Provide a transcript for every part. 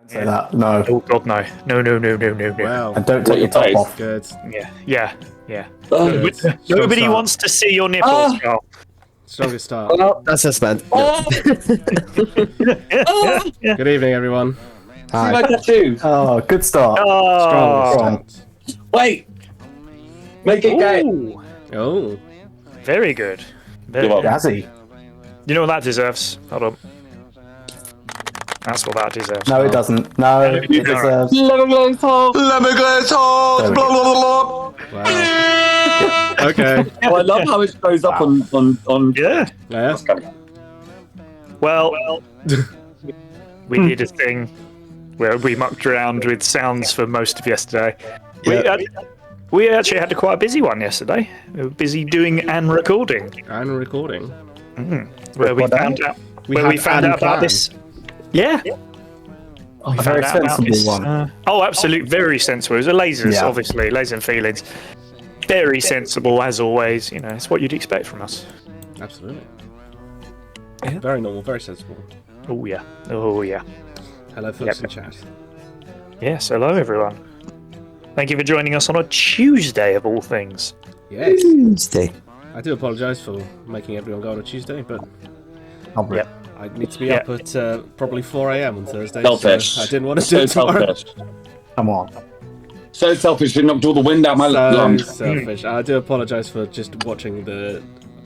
Say that. No. Oh God, no. No. Wow. And don't take your top off. Good. Yeah. Good. Strong Nobody start. wants to see your nipples, Carl. Strongest start. Well, that's us, man. Good evening, everyone. See my tattoo. Oh, good start. Strongest start. Wait. Make it gay. Ooh, Oh. very good. Very You're good. welcome. Jazzy. You know what that deserves? Hold on. That's what that deserves. No, it doesn't. No, it deserves. Let me go talk. There we go. Wow. Okay. Oh, I love how it shows up on. Yeah. Yeah. That's kind of- Well, we did a thing where we mucked around with sounds for most of yesterday. We actually had quite a busy one yesterday. We were busy doing and recording, And recording. where we Record found out We where had we found and out about plan. this. Yeah. A very sensible one. Oh, absolutely, very sensible. It was a lasers, Yeah. obviously, lasers and feelings. Very sensible, as always. You know, it's what you'd expect from us. Absolutely. Yeah. Very normal, very sensible. Oh yeah. Oh yeah. Hello, folks in chat. Yes. Hello, everyone. Thank you for joining us on a Tuesday of all things. Yes. Tuesday. I do apologise for making everyone go on a Tuesday, but Yep. I need to be Yeah. up at probably 4 a.m. on Thursday. Selfish. So I didn't want to do So it tomorrow. selfish. Come on. So selfish. It knocked all the wind out my So lungs. selfish. I do apologise for just watching the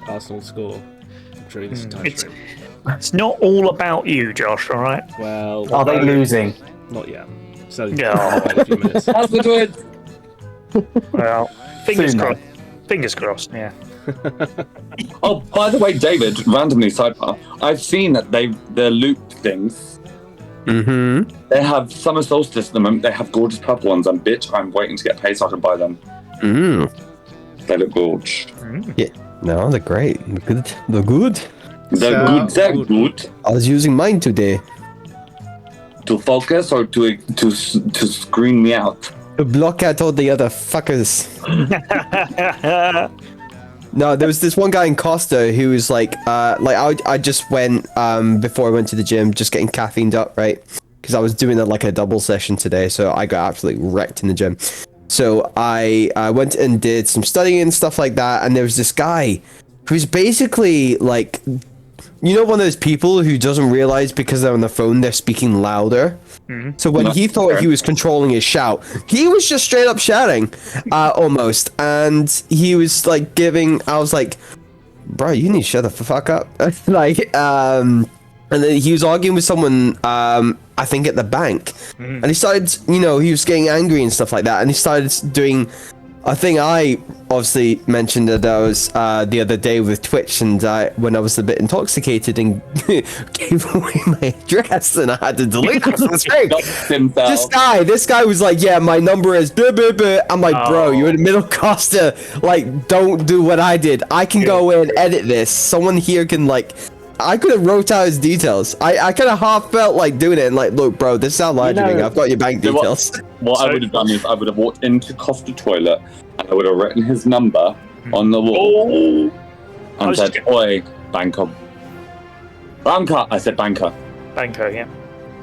Arsenal score during this entire It's- stream. It's not all about you, Josh. All right. Well, Are they losing? not yet. So No. in a few minutes. How's the twins? Well, fingers Soon, crossed. Fingers crossed. Yeah. Oh, by the way, David, randomly sidebar. I've seen that the loop things. Mm-hmm. They have summer solstice at the moment. They have gorgeous purple ones, and bitch, I'm waiting to get paid so I can buy them. Mm. They look gorgeous. No, they're great. They're good. They're good. They're So good. They're good. good. I was using mine today To focus or to screen me out. to block out all the other fuckers. No, there was this one guy in Costa who was like I just went before I went to the gym, just getting caffeined up, right? Because I was doing a double session today, so I got absolutely wrecked in the gym. So I went and did some studying and stuff like that, and there was this guy who's basically like, you know, one of those people who doesn't realize because they're on the phone they're speaking louder. So when he thought he was controlling his shout, he was just straight up shouting, almost. And he was like I was like, bro, you need to shut the fuck up. And then he was arguing with someone, I think at the bank. And he started, he was getting angry and stuff like that. And he started doing a thing I obviously mentioned that I was the other day with Twitch, and when I was a bit intoxicated and gave away my address, and I had to delete it from the stream. This guy was like, yeah, my number is blah, blah, blah. I'm like, bro, you're in the middle Costa. Like, don't do what I did. I can go in and edit this. Someone here can I could have wrote out his details. I kind of half felt like doing it and like, look, bro, this is how lied to me. I've got your bank details. What I would have done is I would have walked into Costa toilet and I would have written his number on the wall and said, "Oi, banker." Banker. I said banker. Banker. Yeah.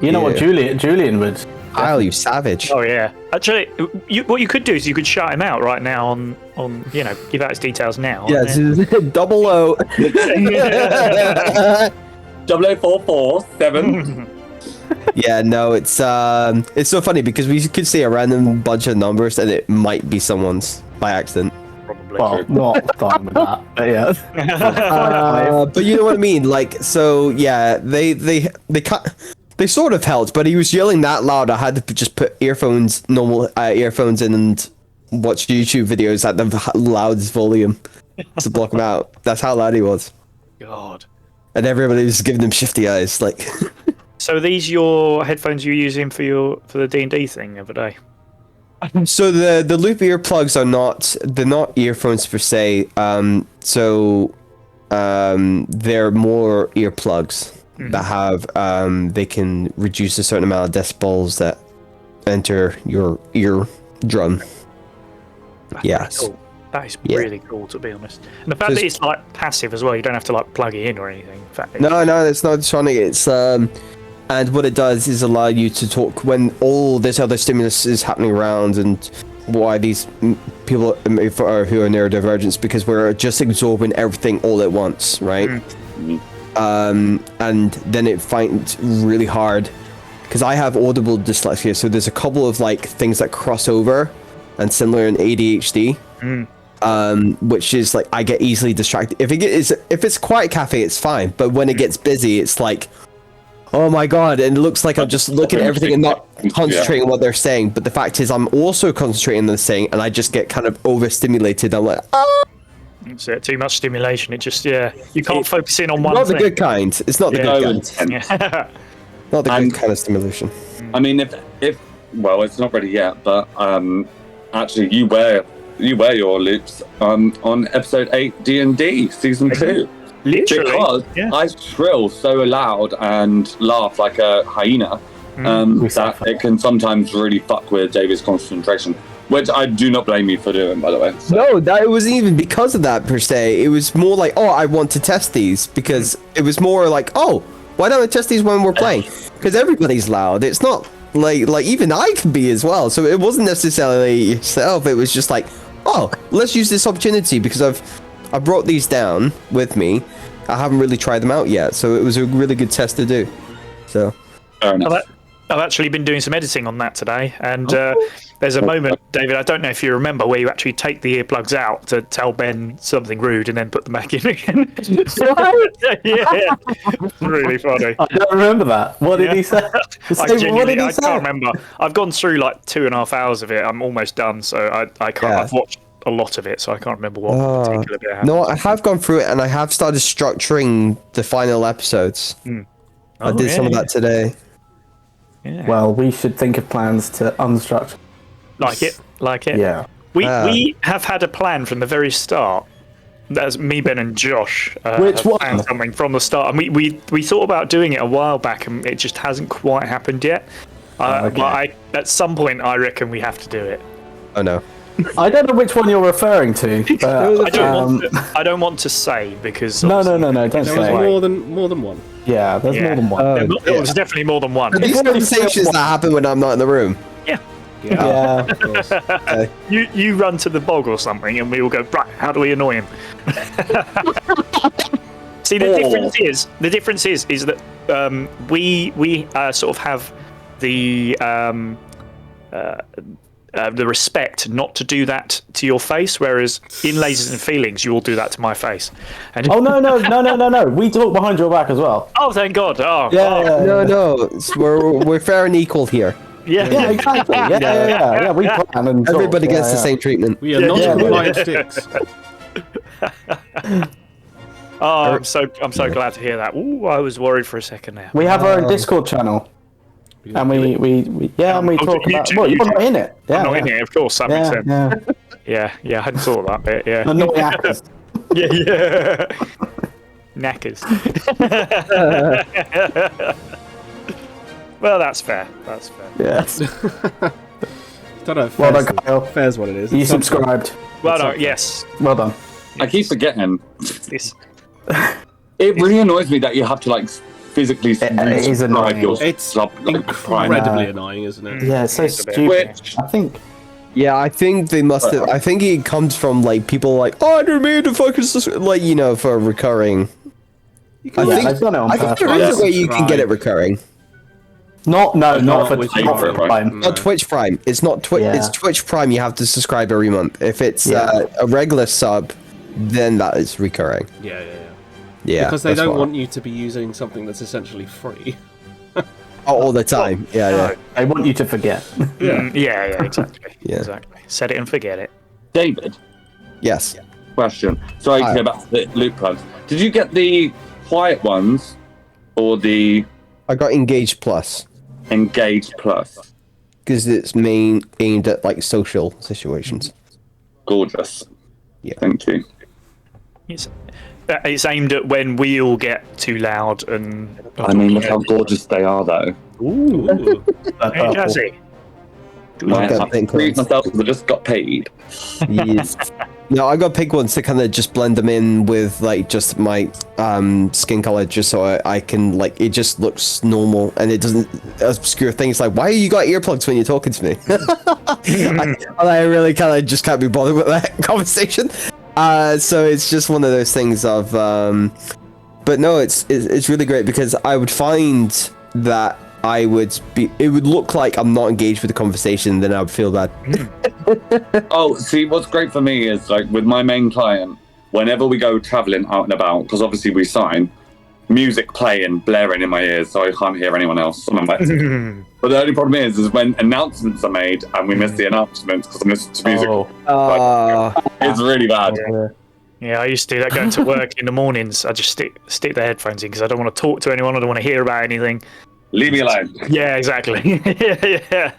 You know what Julian would. Kyle, you savage. Oh yeah. Actually, what you could do is you could shout him out right now on give out his details now. Yeah, double O. 00447. Yeah, no, it's so funny because we could say a random bunch of numbers and it might be someone's by accident. Probably. Well, not done with that. But yeah. But you know what I mean? Like, so yeah, they sort of helped, but he was yelling that loud. I had to just put normal earphones in and watch YouTube videos at the loudest volume to block him out. That's how loud he was. God. And everybody was giving him shifty eyes, like. So are these your headphones you're using for the D&D thing the other day? So the loop earplugs they're not earphones per se. They're more earplugs that have they can reduce a certain amount of decibels that enter your eardrum. Yes. Cool. That is really cool, to be honest. And the fact that it's passive as well, you don't have to plug it in or anything. No, it's not electronic. It's And what it does is allow you to talk when all this other stimulus is happening around, and why these people who are neurodivergent, because we're just absorbing everything all at once, right? And then it finds really hard, because I have audible dyslexia, so there's a couple of like things that cross over and similar in ADHD. Which is like I get easily distracted. If it's quiet cafe, it's fine, but when it gets busy, it's like, oh my god, and it looks like I'm just looking at everything and not concentrating on what they're saying. But the fact is, I'm also concentrating on the saying, and I just get kind of overstimulated. I'm like, oh. It's too much stimulation. It just you can't focus in on one Not thing. the good kind. It's not the good kind. Yeah. Not the good kind of stimulation. I mean, if well, it's not ready yet, but actually, you wear your loops on episode 8 D&D season 2. Literally, Because I shrill so loud and laugh like a hyena that it can sometimes really fuck with David's concentration, which I do not blame you for doing, by the way. So. No, it wasn't even because of that per se. It was more like, oh, I want to test these, because it was more like, oh, why don't I test these when we're playing? Because everybody's loud. It's not like even I can be as well. So it wasn't necessarily yourself. It was just like, oh, let's use this opportunity, because I brought these down with me. I haven't really tried them out yet, so it was a really good test to do. So Fair enough. I've actually been doing some editing on that today, and there's a moment, David, I don't know if you remember, where you actually take the earplugs out to tell Ben something rude and then put them back in again. Yeah, really funny. I don't remember that. What did he say? I can't remember. I've gone through like 2.5 hours of it. I'm almost done, so I can't. Yeah. I've watched a lot of it, so I can't remember what particular bit happened. no, I have gone through it, and I have started structuring the final episodes. I did some of that today. Yeah. Well, we should think of plans to unstructure. Like it. Yeah. We have had a plan from the very start. That's me, Ben, and Josh. Which have one? planned something from the start, and we thought about doing it a while back, and it just hasn't quite happened yet. Okay. But at some point, I reckon we have to do it. Oh no. I don't know which one you're referring to, but I don't want to say, because no, don't There was say. more than one. Yeah, there's more than one. There was definitely more than one. These conversations that happen when I'm not in the room. Yeah, of course. You run to the bog or something, and we all go, right, how do we annoy him? See, the difference is that we sort of have the respect not to do that to your face, whereas in Lasers and Feelings, you will do that to my face. And Oh no! We talk behind your back as well. oh, thank God! Oh, No, we're fair and equal here. Yeah, exactly. Yeah. We plan and talk. Everybody gets the Yeah. same treatment. We are not quiet sticks. Oh, I'm so glad to hear that. Ooh, I was worried for a second there. We have our own Discord channel, and we talk about. Well, you're not in it. Yeah, I'm not in it, of course. That makes sense. Yeah. Yeah, I hadn't thought of that bit. Yeah, Not the actors. yeah. Knackers. Well, that's fair. Yes. Don't know. Well done, Kyle. Fair's what it is. You subscribed. Well, no, yes. Well done. I keep forgetting. This. It really annoys me that you have to like physically is annoying. your It's sub, like, incredibly know. annoying, isn't it? Yeah, it's so It's a bit. stupid. Which I think. Yeah, I think they must have. I think it comes from like people like, oh, I didn't mean to focus this, like, for recurring. I I've done it on think there purpose. is a way you can get it recurring. Not for with Prime. Not Twitch Prime. It's not Twitch. Yeah. It's Twitch Prime. You have to subscribe every month. If it's Yeah. a regular sub, then that is recurring. Yeah. Yeah, Because they that's don't what- want you to be using something that's essentially free. all the time. Yeah. They want you to forget. Yeah, exactly. Yeah. Exactly. Set it and forget it. David, Yes. question. Sorry to Hi. go back to the loop plugs. Did you get the quiet ones or the I got Engage Plus Engage Plus? because it's aimed at like social situations. Gorgeous. Yeah. Thank you. It's aimed at when we all get too loud and. I mean, look how gorgeous they are, though. Ooh. Hey, Jazzy. Like that thing I treat called- myself because I just got paid. Yes. No, I got pink ones to kind of just blend them in with like just my skin color, just so I can like it just looks normal and it doesn't obscure things like why you got earplugs when you're talking to me. I really kind of just can't be bothered with that conversation. So it's just one of those things of, but no, it's really great because I would find that it would look like I'm not engaged with the conversation, then I would feel bad. Oh, see, what's great for me is like with my main client, whenever we go traveling out and about, because obviously we sign, music playing, blaring in my ears, so I can't hear anyone else. But the only problem is when announcements are made and we miss the announcements because I'm listening to music. It's really bad. Yeah, I used to do that going to work in the mornings. I just stick the headphones in because I don't want to talk to anyone. I don't want to hear about anything. Leave me alone. Yeah, exactly. yeah.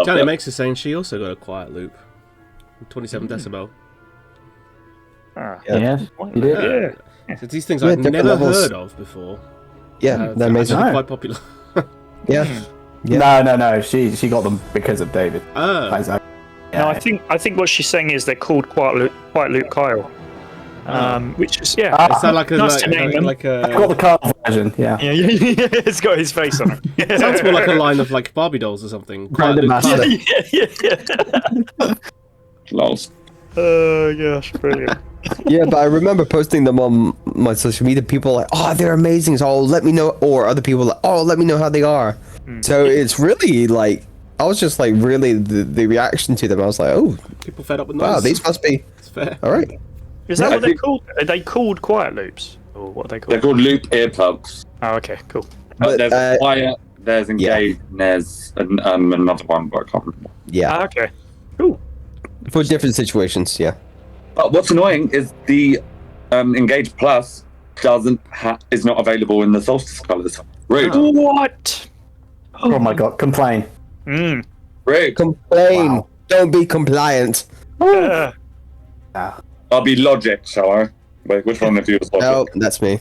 Janet makes is saying she also got a quiet loop. 27 decibel. Yeah, you did. Yeah. So these things I've never heard of before. Yeah, they're amazing. Actually quite popular. Yeah. No. She got them because of David. Oh. No, I think what she's saying is they're called Quiet Loop Kyle. Which is Is that like a nice to name them. like a? I've got the Kyle version. Yeah. It's got his face on it. It sounds more like a line of like Barbie dolls or something. Quiet Loop Kyle. Yeah. Lols. Oh gosh, brilliant. Yeah, but I remember posting them on my social media. People were like, oh, they're amazing. So let me know. Or other people like, oh, let me know how they are. So it's really like, I was just like, really the reaction to them. I was like, oh, People fed up with wow, noise. these must be It's fair. all right. Is that what they're called? Are they called quiet loops? Or what are they called? They're called loop earplugs. Oh, okay, cool. But, There's quiet, there's engaged, and there's another one, but I can't remember. Yeah, Okay, cool. for different situations. Yeah. But what's annoying is the Engage Plus is not available in the Solstice colours. Rude. What? Oh my god, complain. Rude. Complain. Wow. Don't be compliant. I'll be Logic, shall I? Wait, which one of you is No, Logic? that's me.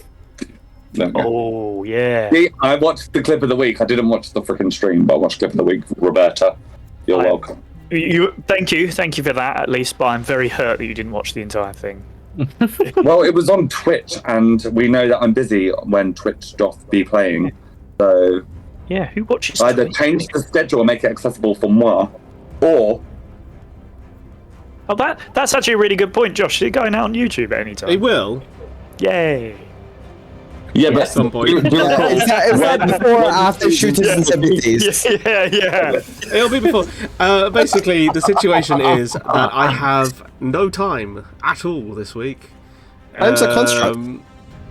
No. Oh yeah. See, I watched the clip of the week. I didn't watch the freaking stream, but I watched clip of the week. Roberta, you're welcome. Thank you for that at least. But I'm very hurt that you didn't watch the entire thing. Well, it was on Twitch, and we know that I'm busy when Twitch doth be playing. So Yeah, who watches? either Twitch? change the schedule and make it accessible for moi, or Oh, that's actually a really good point, Josh. You're going out on YouTube at any time. They will. Yay. yeah, but At some point. Is that before or after shooters and sympathies? Yeah. It'll be before. Basically, the situation is that I have no time at all this week. Time's a construct.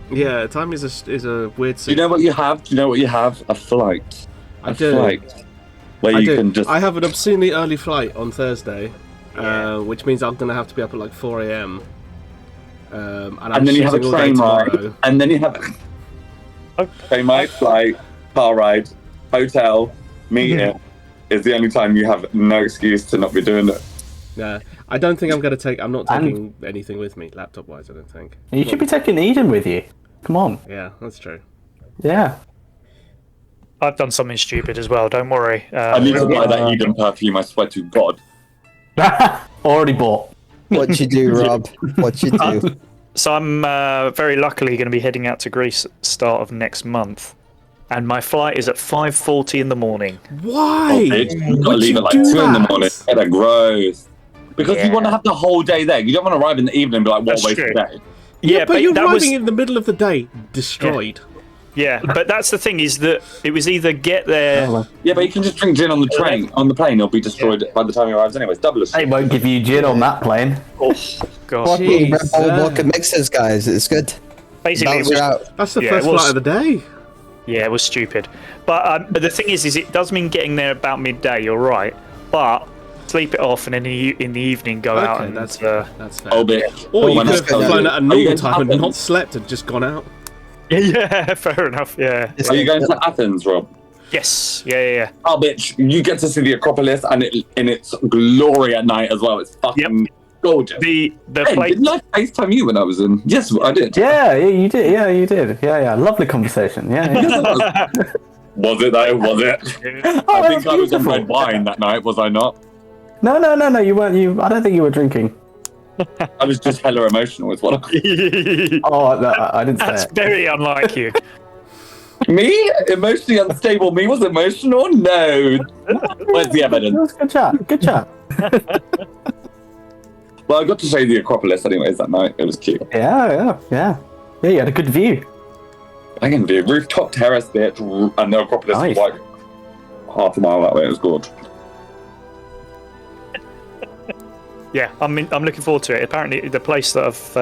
Yeah, time is a weird. Do you know what you have? Do you know what you have? A flight. I A do. flight where I you do. can just. I have an obscenely early flight on Thursday, which means I'm gonna have to be up at like 4 a.m. And And then you have a shooting all day train ride, tomorrow. and then you have train ride, flight, car ride, hotel, meeting. Is the only time you have no excuse to not be doing it. Yeah, I don't think I'm gonna take. I'm not taking anything with me, laptop wise. I don't think. You should be taking Eden with you. Come on. Yeah, that's true. Yeah. I've done something stupid as well. Don't worry. I need to buy that Eden perfume. I swear to God. Already bought. What you do, Rob? What you do? So I'm very luckily going to be heading out to Greece at the start of next month, and my flight is at 5:40 in the morning. Why? Bitch, you gotta Would leave you at like do 2 in the that? morning. Get a gross. Because Yeah. you want to have the whole day there. You don't want to arrive in the evening and be like, what That's a waste true. of day. Yeah, but you're that arriving was in the middle of the day, destroyed. yeah, but that's the thing is that it was either get there. Yeah, but you can just drink gin on the train. On the plane, it'll be destroyed by the time he arrives anyways. Double as They won't give you gin on that plane. Oh god! Red Bull Jesus. vodka mixes, guys. It's good. Basically, it Balance was, it out. That's the Yeah, first it was- flight of the day. yeah, it was stupid. But the thing is it does mean getting there about midday. You're right, but sleep it off and then in the evening go out Okay, and that's fair. Oh, bitch. Or you When could I have tell flown you- at a Are you normal going to time and Athens? not slept and just gone out. yeah, fair enough. Yeah. Are you going to Athens, Rob? Yes. Yeah. Oh, bitch. You get to see the Acropolis and in its glory at night as well. It's fucking gorgeous. The Hey, place. didn't I FaceTime you when I was in? Yes, I did. Yeah, you did. Yeah, you did. Yeah. Lovely conversation. Yeah. Was it though? Was it? Oh, I think that's I was on beautiful. red wine that night, was I not? No. You weren't. I don't think you were drinking. I was just hella emotional with what I Oh, no, I didn't say That's it. very unlike you. Me? Emotionally unstable? Me was emotional? No. Where's the It evidence? was good chat. Good chat. Well, I got to show you the Acropolis anyways that night. It was cute. Yeah. Yeah, you had a good view. I can do rooftop terrace bit, and the Acropolis Nice. was like half a mile that way. It was good. Yeah, I'm looking forward to it. Apparently, the place that I've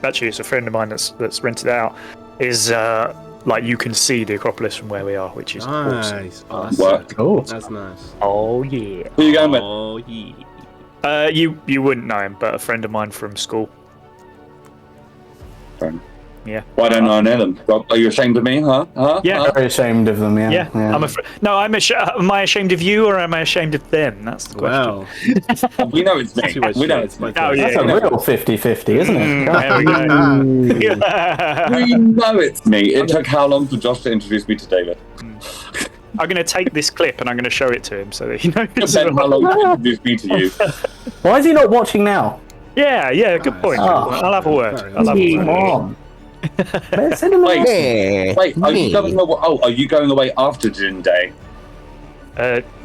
actually, it's a friend of mine that's rented it out. Is like you can see the Acropolis from where we are, which is awesome. Nice. Oh, that's Work. sick. Cool. That's nice. Oh yeah. Who are you going with? Oh yeah. You wouldn't know him, but a friend of mine from school. Fine. Yeah. Why don't I know them? Rob, are you ashamed of me? Huh? Yeah. Huh? Very ashamed of them. Yeah. Yeah. Am I ashamed of you or am I ashamed of them? That's the question. Well, We know it's me. two-way We know street. it's me. Oh, That's yeah. a real 50-50, isn't it? There we go. We know it's me. It took how long for Josh to introduce me to David? I'm going to take this clip and I'm going to show it to him so that he knows. It took how long to introduce me to you? Why is he not watching now? Yeah, good point. Oh. I'll have a word. Very I'll have a Come word. on. Send him a Wait. message. Wait, are you going away? Oh, are you going away after Gin Day?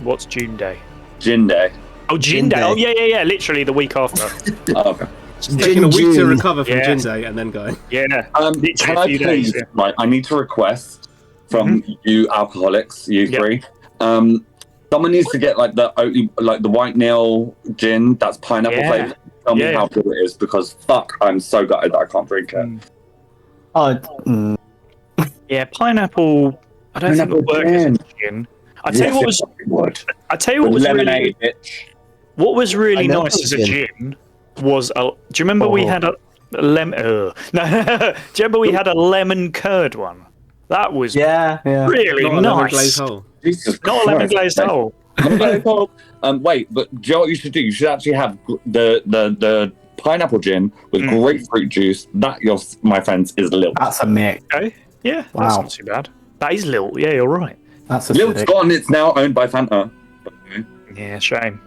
What's June Day? Gin Day. Oh, Gin Day. Oh, yeah. Literally the week after. Oh, okay. taking a week to June. recover from Yeah. Gin Day and then going. Yeah. Literally Can a I few please? days. Right, I need to request from you alcoholics, you Yep. three. Someone needs to get like the white nail gin that's pineapple Yeah. flavored. Tell me Yeah. how good it is because fuck, I'm so gutted that I can't drink it. Oh, Yeah, pineapple. I don't think it would work as a gin. I tell you what was. I tell you what With was lemonade, really. bitch. What was really I know nice as a gin. gin was a. Do you remember we had a lemon? No. Do you remember we had a lemon curd one? That was yeah. really Not a lemon glazed nice. hole. Jesus Not a lemon Christ, glazed mate. hole. Lemon glazed hole. Wait, but do you know what you should do? You should actually have the pineapple gin with grapefruit juice. That, my friends, is Lilt. That's a mix. Okay. Yeah, that's Wow. not too bad. That is little. Yeah, you're right. That's a Lilt's gone. It's now owned by Fanta. Yeah, shame.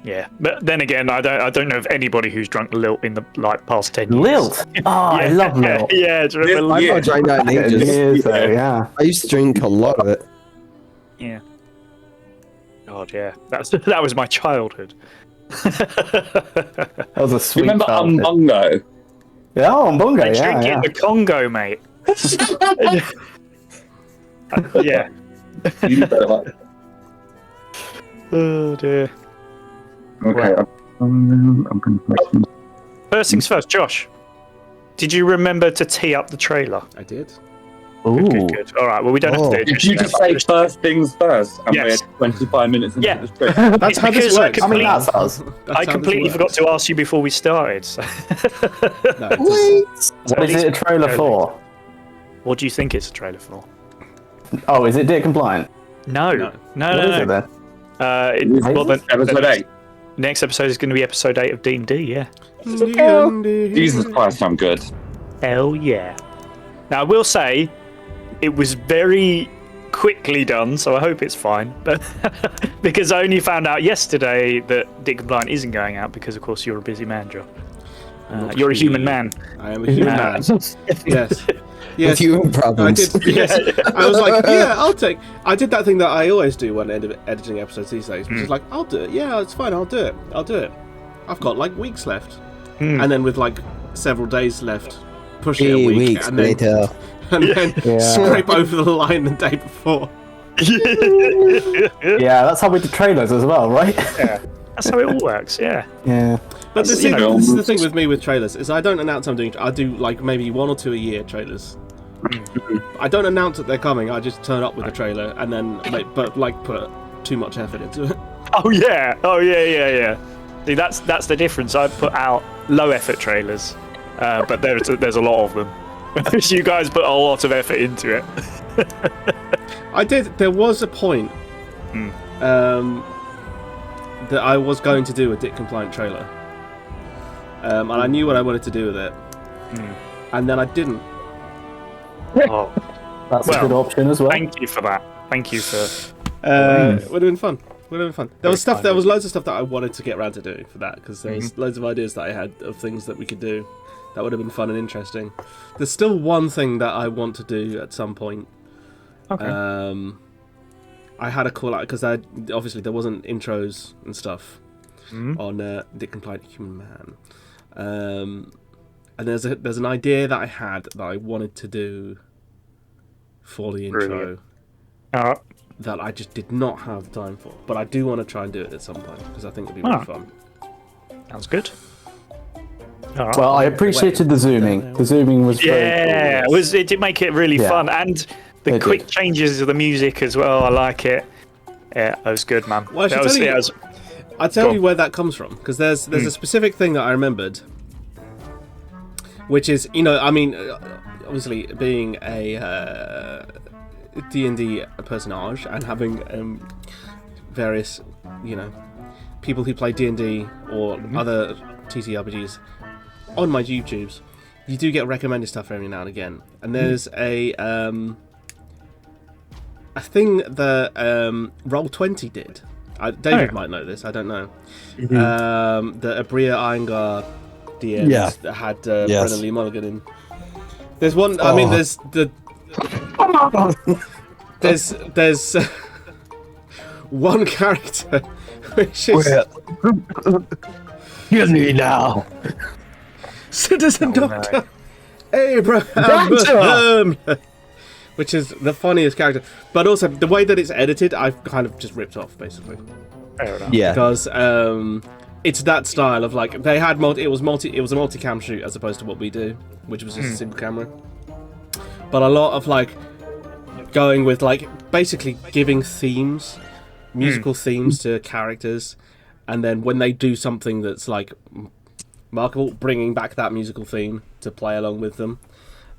Yeah, but then again, I don't know of anybody who's drunk Lilt in the past 10 years. Lilt. Oh, I love Lilt. Yeah, do you remember Yeah. Lilt? I drank that in It ages. is, though, yeah. I used to drink a lot of it. Yeah. God, yeah. That was my childhood. That was a sweet Remember childhood. Umbongo? Yeah, oh, Mbongo, They drink yeah. in the Congo, mate. Yeah. You better like- Oh dear. Okay. I'm going to. First things first, Josh. Did you remember to tee up the trailer? I did. Ooh. Good. All right. Well, we don't have to do it. Did you just say first things first? And Yes. we're 25 minutes into Yeah. the script. That's It's how this because I works. I mean, completely- that's us. That's I how completely this forgot works. to ask you before we started. So. No, it's Wait. What is it a trailer for? What do you think it's a trailer for? Oh, is it date compliant? No. No. What is it then? Well, then, Episode 8. next episode is going to be episode 8 of D&D, yeah. Jesus Christ, I'm good. Hell yeah. Now, I will say, it was very quickly done, so I hope it's fine. But because I only found out yesterday that Dick Compliant isn't going out because, of course, you're a busy man, Joe. You're a human man. I am a human man. Yes. With Yes. human I problems. did. Yes. I was like, yeah, I'll take. I did that thing that I always do when editing episodes these days, which is like, I'll do it. Yeah, it's fine. I'll do it. I'll do it. I've got like weeks left, and then with like seveul days left, push it a 3 week, weeks and then later. and then Yeah. scrape over the line the day before. Yeah, that's how we do trailers as well, right? Yeah. That's how it all works, yeah. Yeah. But That's, this you is know, the thing with me with trailers is I don't announce I'm doing. I do like maybe 1 or 2 a year trailers. I don't announce that they're coming. I just turn up with a trailer and then put too much effort into it. Oh yeah. See, that's the difference. I put out low effort trailers, but there's a lot of them. You guys put a lot of effort into it. I did. There was a point that I was going to do a Dick Compliant trailer, and I knew what I wanted to do with it, and then I didn't. Oh, That's Well, a good option as well. thank you for that. Thank you for. It would have been fun. would have been fun. There was stuff. There was loads of stuff that I wanted to get around to doing for that because there was loads of ideas that I had of things that we could do that would have been fun and interesting. There's still one thing that I want to do at some point. Okay. I had a call out because obviously there wasn't intros and stuff on The Compliant Human Man, and there's an idea that I had that I wanted to do for the intro that I just did not have time for, but I do want to try and do it at some point because I think it'd be really fun. Sounds good. Well, I appreciated the zooming. The zooming was very cool. It did make it really fun, and the quick changes of the music as well. I like it. Yeah, that was good, man. Well, I'll tell you where that comes from because there's a specific thing that I remembered, which is obviously being a D&D personage and having various people who play D&D or other TTRPGs on my YouTubes, you do get recommended stuff every now and again. And there's a thing that Roll20 did. David might know this, I don't know. The Abria Ironguard DM that had Brennan Lee Mulligan in. There's one. I mean, there's one character which is Give me now, Citizen Doctor Abraham, which is the funniest character. But also the way that it's edited, I've kind of just ripped off basically. Fair enough. Yeah, because it's that style of like they had it was a multi-cam shoot as opposed to what we do, which was just a single camera. But a lot of like going with like basically giving themes, musical themes to characters, and then when they do something that's like remarkable, bringing back that musical theme to play along with them,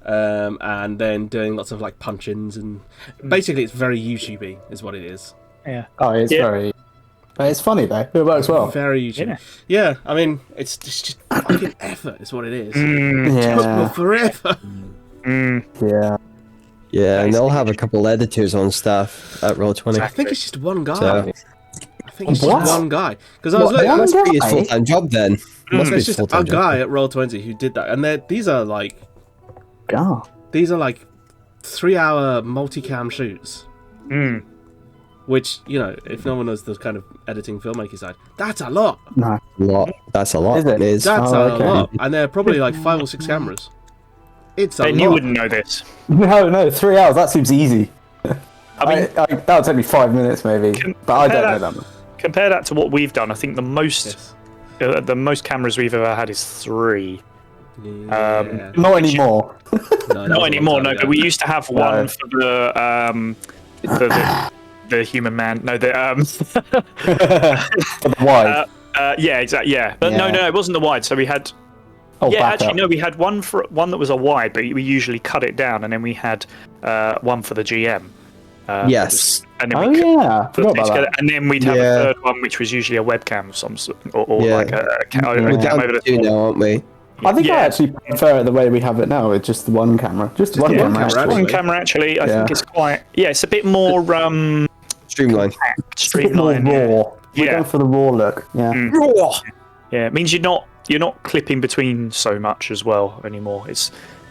and then doing lots of like punch-ins and basically it's very YouTubey is what it is. Yeah. Oh, it's very. It's funny though. It works well. Very YouTube. Yeah, I mean, it's just fucking effort is what it is. Yeah. It took me forever. Yeah. yeah, and they'll have a couple editors on staff at Roll20. I think it's just one guy. So- I think it's What? just one guy. Because I was What? like, Must be his full-time job then. Must be there's his just a full-time job. guy at Roll20 who did that, and these are like God. 3-hour multicam shoots. Which, if no one knows the kind of editing filmmaking side, that's a lot. No. That's a lot. Is it? It is. That's a okay. lot. And they're probably like 5 or 6 cameras. It's a Ben, lot. you wouldn't know this. No, 3 hours. That seems easy. I mean, that would take me 5 minutes maybe, but I don't know that much. Compare that to what we've done. I think the most cameras we've ever had is 3. Yeah. Not anymore. Not anymore. No, but we used to have one for the human man. No, the For the wide. yeah, exactly. Yeah, but no, it wasn't the wide. So we had. Oh, Yeah, back actually, up. no. We had one that was a wide, but we usually cut it down, and then we had one for the GM. Yes. And then Oh we yeah. put Forgot it about together, that. and then we'd have Yeah. a third one, which was usually a webcam of some sort, or Yeah. like a cam We're down over to the 2 now, aren't we? I think I Yeah. actually prefer it the way we have it now with just the one camera. Just one one camera. camera, actually. One camera, actually. I Yeah. think it's quite. Yeah, it's a bit more Streamline. It's a bit more streamlined. raw. Yeah. We're Yeah. going for the raw look. Yeah. Yeah, it means you're not clipping between so much as well anymore.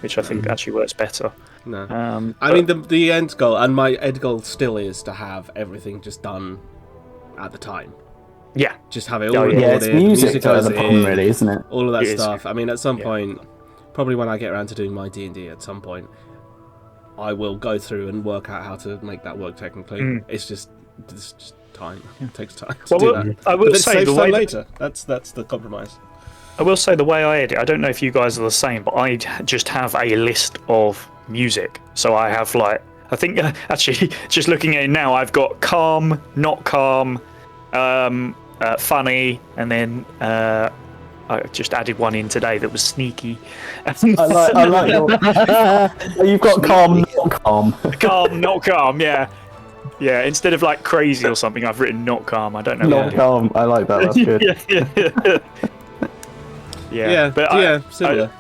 Which I think actually works better. No. But- I mean, the end goal, and my end goal still is to have everything just done at the time. Yeah, Just have it all Oh, yeah. recorded. Yeah, it's music that goes is the problem, in, really, isn't it? all of that It is. stuff. I mean, at some Yeah. point, probably when I get around to doing my D&D at some point, I will go through and work out how to make that work technically. It's just time. It takes time to Well, do well, that. I will But it say saves the time way later. That's the compromise. I will say the way I edit. I don't know if you guys are the same, but I just have a list of music. So I have I think actually just looking at it now, I've got calm, not calm, funny, and then I just added one in today that was sneaky. I like your. You've got calm, not calm. Calm, not calm. Yeah, yeah. Instead of like crazy or something, I've written not calm. I don't know. Not calm. I like that. That's good. yeah. Yeah, but yeah, similar.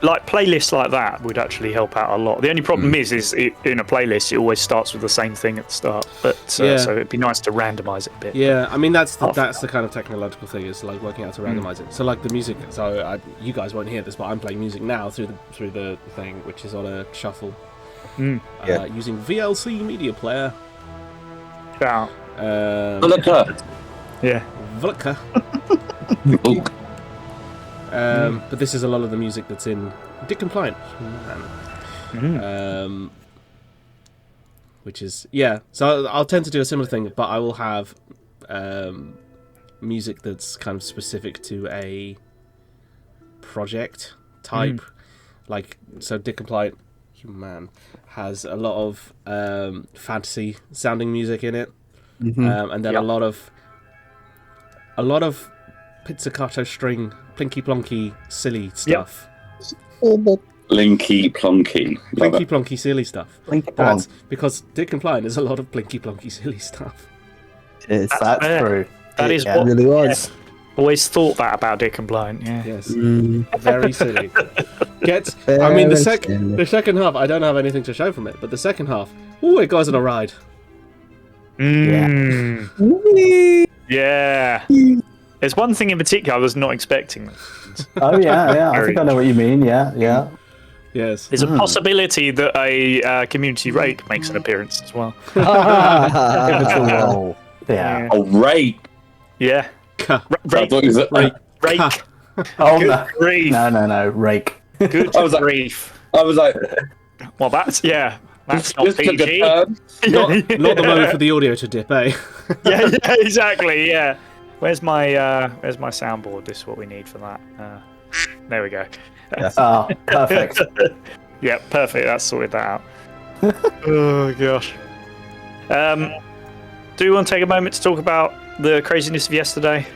like playlists like that would actually help out a lot. The only problem is in a playlist it always starts with the same thing at the start. But so it'd be nice to randomize it a bit. Yeah, I mean that's the kind of technological thing, is like working out to randomize it. So like the music. So you guys won't hear this, but I'm playing music now through the thing, which is on a shuffle. Using VLC Media Player. Yeah. Yeah. Volca. But this is a lot of the music that's in Dick Compliant. Which is, so I'll tend to do a similar thing, but I will have music that's kind of specific to a project type. Like, so Dick Compliant, has a lot of fantasy sounding music in it. And then a lot of pizzicato string, plinky plonky, silly stuff. Blinky plonky. Plinky plonky, silly stuff. Plinky That's because Dick Compliant is a lot of blinky plonky, silly stuff. That's true. That is It what really was. always thought that about Dick Compliant. Yeah. Yes, very silly. I mean, the second half, I don't have anything to show from it, but the second half, it goes on a ride. Yeah. There's one thing in particular I was not expecting. Oh yeah. I think I know what you mean. Yeah. Yes. There's a possibility that a community rake makes an appearance as well. Pivotal role. Yeah. Oh, rape. Yeah. I thought you said Rake. Oh Good no. grief. No. Rake. Good I was like- grief. I was like, Well, that's not just took a PG. turn. Not the moment for the audio to dip, eh? yeah, exactly. Yeah. Where's my soundboard? This is what we need for that. There we go. Oh, perfect. Yeah, perfect. That's sorted that out. Oh gosh. Do we want to take a moment to talk about the craziness of yesterday?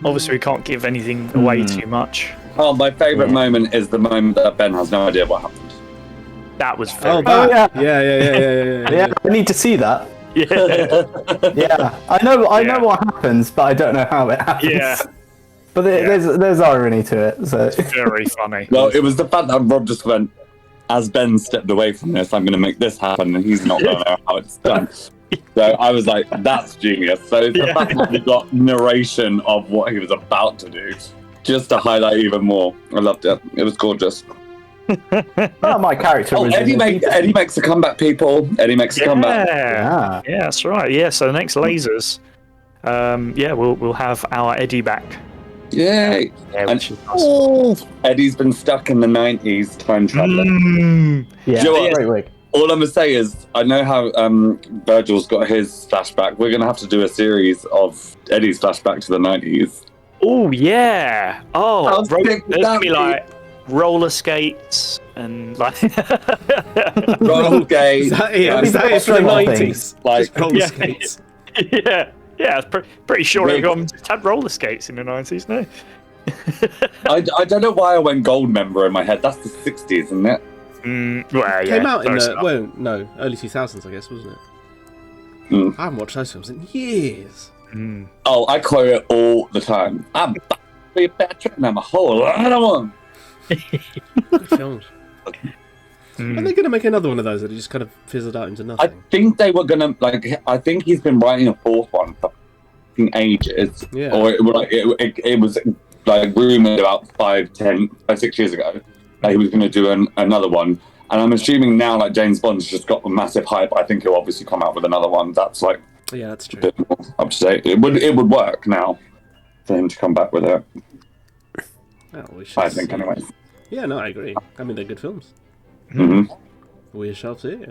Obviously, we can't give anything away too much. Oh, my favourite moment is the moment that Ben has no idea what happened. That was very. Yeah. I need to see that. Yeah. Yeah, I know what happens, but I don't know how it happens. Yeah. But there's irony to it. So Very funny. Well, it was the fact that Rob just went, as Ben stepped away from this, I'm going to make this happen, and he's not going to know how it's done. So I was like, that's genius. So it's the fact that we got narration of what he was about to do, just to highlight even more. I loved it. It was gorgeous. well, my character was Eddie makes a comeback, people. Eddie makes a comeback. Yeah, that's right. Yeah, so the next lasers, we'll have our Eddie back. Yay! Yeah, And which is awesome. Eddie's been stuck in the 90s time traveling. Yeah, Do you know what? great wig. All I'm gonna say is, I know how Virgil's got his flashback. We're gonna have to do a series of Eddie's flashback to the 90s. Oh yeah. Oh, How sick would there's gonna that be be? like roller skates and like Roller skates. Is that it for the Stranger 90s? Things. Like, Just roller Yeah. skates. yeah. Pretty sure Rigged. everyone just had roller skates in the 90s. No. I don't know why I went gold member in my head. That's the 60s, isn't it? Well, yeah. Came out in close the enough. early 2000s, I guess, wasn't it? Mm. I haven't watched those films in years. Oh, I quote it all the time. I'm back to be better, and I'm a whole lot of one. Good films. Are they going to make another one of those that just kind of fizzled out into I nothing? think they were gonna I think he's been writing a fourth one for fucking ages. Yeah. Or it was like rumored about 6 years ago that he was gonna do another one. And I'm assuming now, like, James Bond's just got a massive hype. I think he'll obviously come out with another one that's like Yeah, that's a true. bit more up to date. It would work now for him to come back with it. Well, we shall I think, see. anyway. Yeah, no, I agree. I mean, they're good films. Hmm. We shall see.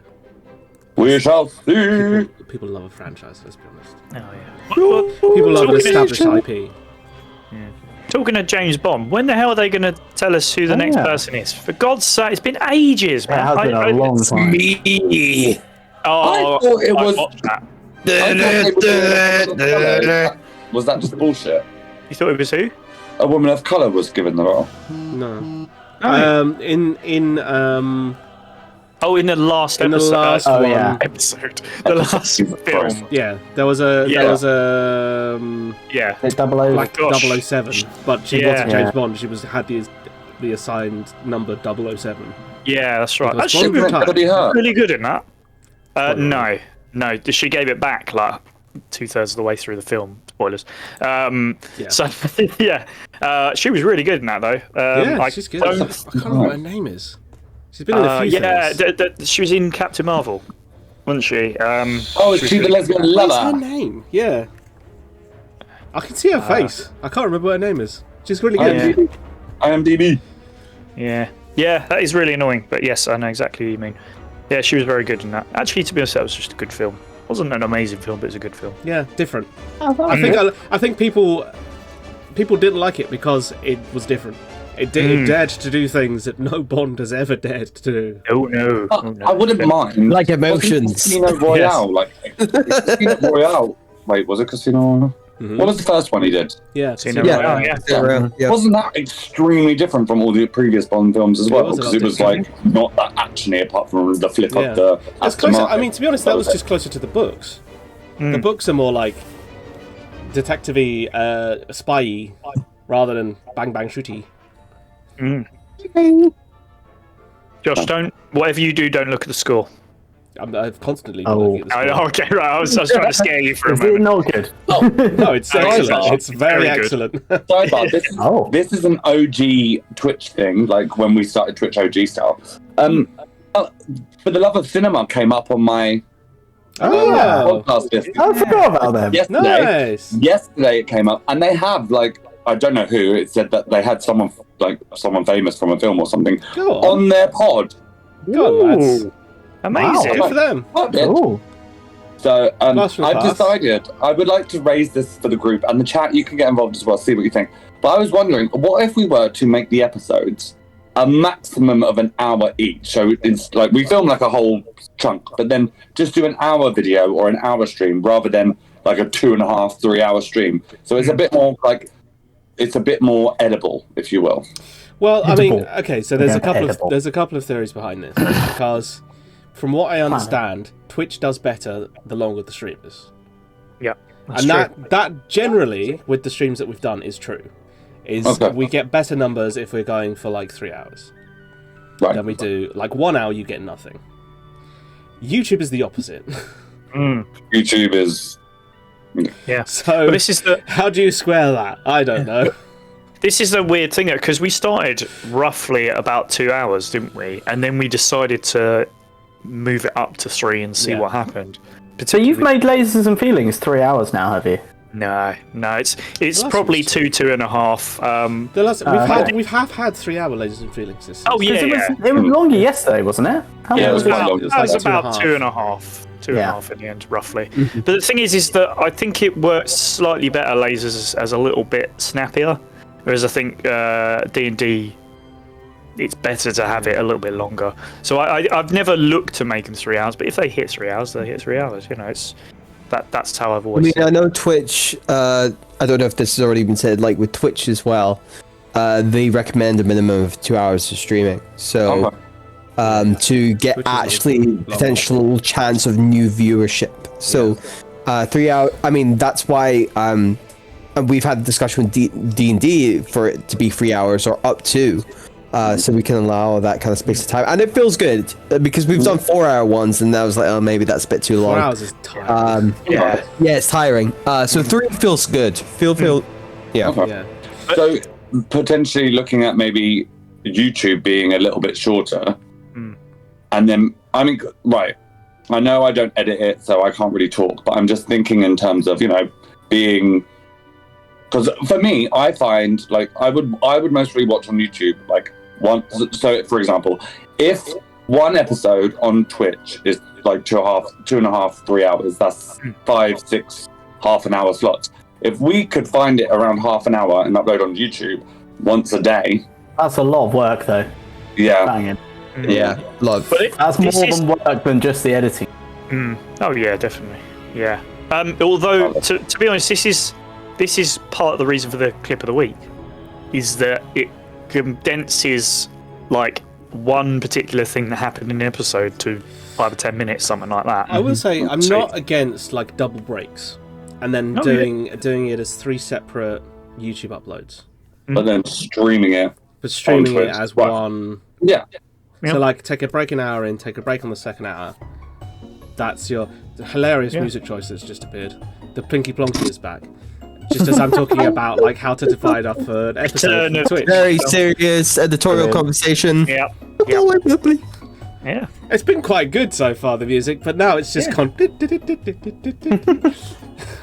We shall see. People love a franchise, let's be honest. Oh yeah. People love an Talking of- established IP. Talking of James Bond, when the hell are they going to tell us who the next person is? For God's sake, it's been ages, man. It has been a long time. Me. Oh, I thought it was- watched that. Was that just bullshit? You thought it was who? A woman of colour was given the role. No. Oh. In In the last the episode. last Oh, one, yeah. Episode. The last film. yeah, there was a Yeah. Is it 00? like Gosh. 007, but she Yeah. wasn't James Yeah. Bond. She had the the assigned number 007. Yeah, that's right. Because She Bond was retired. really good in that. No. She gave it back like 2/3 of the way through the film. Spoilers. So yeah, she was really good in that though. She's good. I can't remember what her name is. She's been in a few things. She was in Captain Marvel, wasn't she? Is she the lesbian What's lover? her name? Yeah. I can see her face. I can't remember what her name is. She's really good. IMDb. Yeah, that is really annoying. But yes, I know exactly what you mean. Yeah, she was very good in that. Actually, to be honest, that was just a good film. It wasn't an amazing film, but it was a good film. Yeah, different. I think people didn't like it because it was different. It dared to do things that no Bond has ever dared to do. Oh no! I wouldn't mind. Like emotions. Casino Royale, Casino Royale. Wait, was it Casino Royale? Mm-hmm. What was the first one he did? Yeah, Casino Royale. Royale, Yeah. Wasn't that extremely different from all the previous Bond films as well? was a Because lot it was like not that actiony apart from the flip of the. It's closer, I mean, to be honest, that was just closer to the books. The books are more like detective-y, spy-y, rather than bang bang shooty. Josh, whatever you do, don't look at the score. I've constantly been looking at this. Okay, right. I was trying to scare you for a Is it moment. not good? No, it's excellent. It's very Very good. excellent. Sidebar, this is an OG Twitch thing, like when we started Twitch OG style. For the Love of Cinema came up on my podcast list. I forgot about them. Yesterday it came up, and they have I don't know who. It said that they had someone famous from a film or something on their pod. Go on, lads. Amazing. Good for them. Ooh. So I've class. decided I would like to raise this for the group and the chat. You can get involved as well, see what you think. But I was wondering, what if we were to make the episodes a maximum of an hour each? So it's like we film like a whole chunk, but then just do an hour video or an hour stream rather than like a 2.5, 3 hour stream. So it's a bit more it's a bit more edible, if you will. Well, I mean, Edible. okay, so there's Edible. a couple of theories behind this because, from what I understand, Twitch does better the longer the stream is. Yeah, and that generally with the streams that we've done is true. We get better numbers if we're going for like 3 hours. Right. Then we do like 1 hour, you get nothing. YouTube is the opposite. YouTube is. Yeah. So this is how do you square that? I don't know. This is a weird thing because we started roughly at about 2 hours, didn't we? And then we decided to move it up to 3 and see what happened. So you've made Lasers and Feelings 3 hours now, have you? No, it's probably 2.5. We have had 3 hour Lasers and Feelings this season. Oh yeah, It was longer yesterday, wasn't it? How long Yeah, it was was it? quite long. It was That was like about 2.5. 2.5 in the end, roughly. Mm-hmm. But the thing is that I think it works slightly better Lasers as a little bit snappier, whereas I think D&D, it's better to have it a little bit longer. So I've never looked to make them 3 hours, but if they hit 3 hours, they hit 3 hours. You know, that's how I've always. I know Twitch. I don't know if this has already been said. Like with Twitch as well, they recommend a minimum of 2 hours of streaming. So. To get actually potential chance of new viewership. So, 3 hours. I mean, that's why we've had a discussion with D&D for it to be 3 hours or up to, so we can allow that kind of space of time, and it feels good because we've done 4 hour ones, and I was like, oh, maybe that's a bit too long. 4 hours is tiring. Yeah, it's tiring. So 3 feels good. Yeah. Okay. Yeah. So potentially looking at maybe YouTube being a little bit shorter. And then, I mean, right, I know I don't edit it, so I can't really talk, but I'm just thinking in terms of, being, because for me, I find, I would mostly watch on YouTube, so for example, if one episode on Twitch is like 2.5, 3 hours, that's 5, 6, half an hour slots. If we could find it around half an hour and upload on YouTube once a day. That's a lot of work, though. Yeah. Banging. Yeah, love. That's more than work than just the editing. Oh yeah, definitely. Yeah. Although to be honest, this is part of the reason for the clip of the week, is that it condenses like one particular thing that happened in the episode to 5 or 10 minutes, something like that. I will say I'm not against like double breaks, and then doing it as 3 separate YouTube uploads. But then streaming it. but streaming it Twitch, as right. one. Yeah. So like, take a break an hour in, take a break on the second hour. That's your hilarious music choice that's just appeared. The Plinky Plonky is back. Just as I'm talking about like how to divide up an episode of Twitch. Very serious editorial conversation. Yeah. Yeah. It's been quite good so far, the music, but now it's just gone.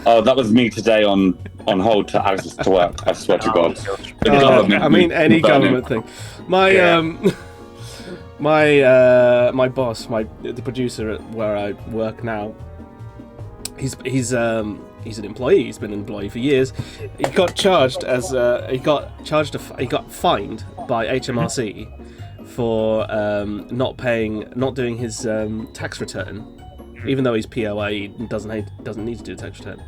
Oh, that was me today on hold to access to work. I swear to God. The government I mean, any burning. government thing. My my boss, the producer at where I work now, he's an employee. He's been an employee for years. He got charged he got fined by HMRC for not doing his tax return, even though he's POA. He doesn't need to do a tax return.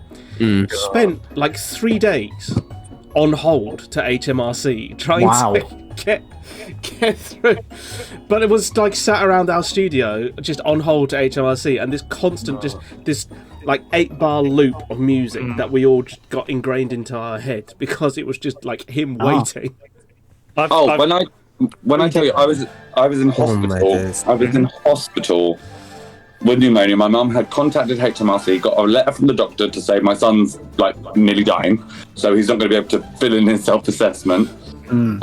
Spent like 3 days on hold to HMRC trying to get through, but it was like sat around our studio just on hold to HMRC, and this constant this like 8-bar loop of music that we all just got ingrained into our head because it was just like him waiting. When I tell you, I was in hospital. I was in hospital with pneumonia. My mum had contacted HMRC, got a letter from the doctor to say my son's like nearly dying, so he's not going to be able to fill in his self-assessment.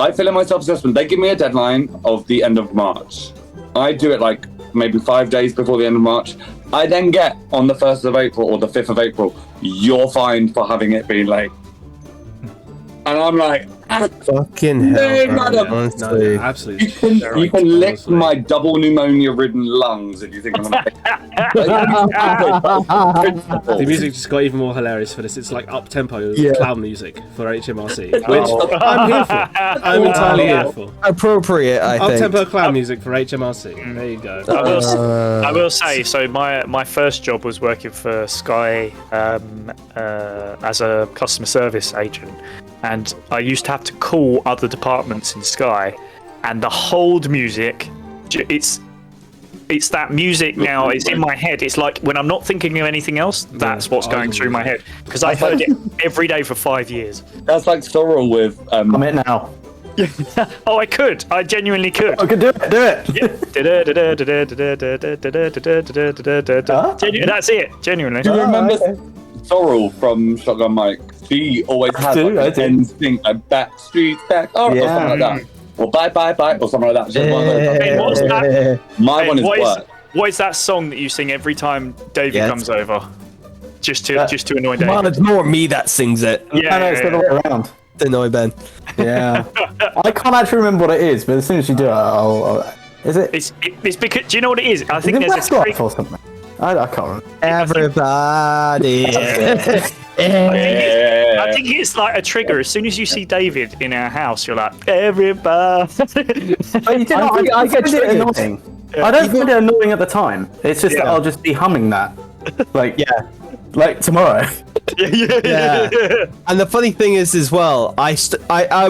I fill in my self-assessment. They give me a deadline of the end of March. I do it like maybe 5 days before the end of March. I then get on the 1st of April or the 5th of April, you're fined for having it been late. And I'm like, fucking hell, madam. Honestly. No, absolutely. You can lick my double pneumonia-ridden lungs if you think I'm gonna. The music just got even more hilarious for this. It's like up-tempo clown music for HMRC, which I'm here for. I'm entirely here for. Appropriate, I think. Up-tempo clown music for HMRC. There you go. I will say, so my first job was working for Sky as a customer service agent, and I used to have to call other departments in Sky, and the hold music, it's that music now. It's in my head. It's like when I'm not thinking of anything else, that's what's going through my head, because I heard it every day for 5 years. That's like Sorrel with. I'm in now. Oh, I could. I genuinely could. I could do it. That's it. Genuinely. Do you remember Sorrel from Shotgun Mike? She always had like an end thing, like back streets back, or something like that. Or bye, or something like that. Hey, what's that? My one is what? What is that song that you sing every time Davey comes over? Just to annoy Davey. Well, it's more me that sings it. Yeah, no, it's the other way around. To annoy Ben. Yeah. I can't actually remember what it is, but as soon as you do it, I'll is it? It's because. Do you know what it is? I think there's a trick. Or something. I can't remember. Everybody. I think it's like a trigger. As soon as you see David in our house, you're like, everybody. But you know, I get it annoying. Yeah. I don't find it annoying at the time. It's just that I'll just be humming that. Like, like tomorrow. Yeah. And the funny thing is as well, I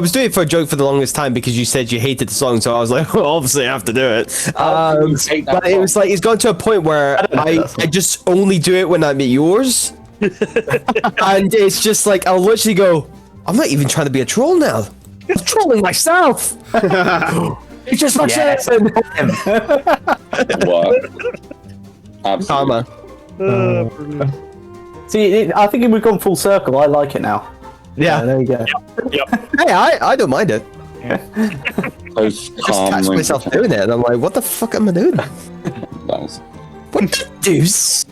was doing it for a joke for the longest time because you said you hated the song, so I was like, well, obviously I have to do it. But it was like, it's gone to a point where I just only do it when I'm at yours. And it's just like, I'll literally go, I'm not even trying to be a troll now. I'm trolling myself. It's just myself. What? Absolutely. See, I think we've gone full circle. I like it now. Yeah. There you go. Yep. Hey, I don't mind it. Just Catch myself doing it, and I'm like, what the fuck am I doing? What the deuce?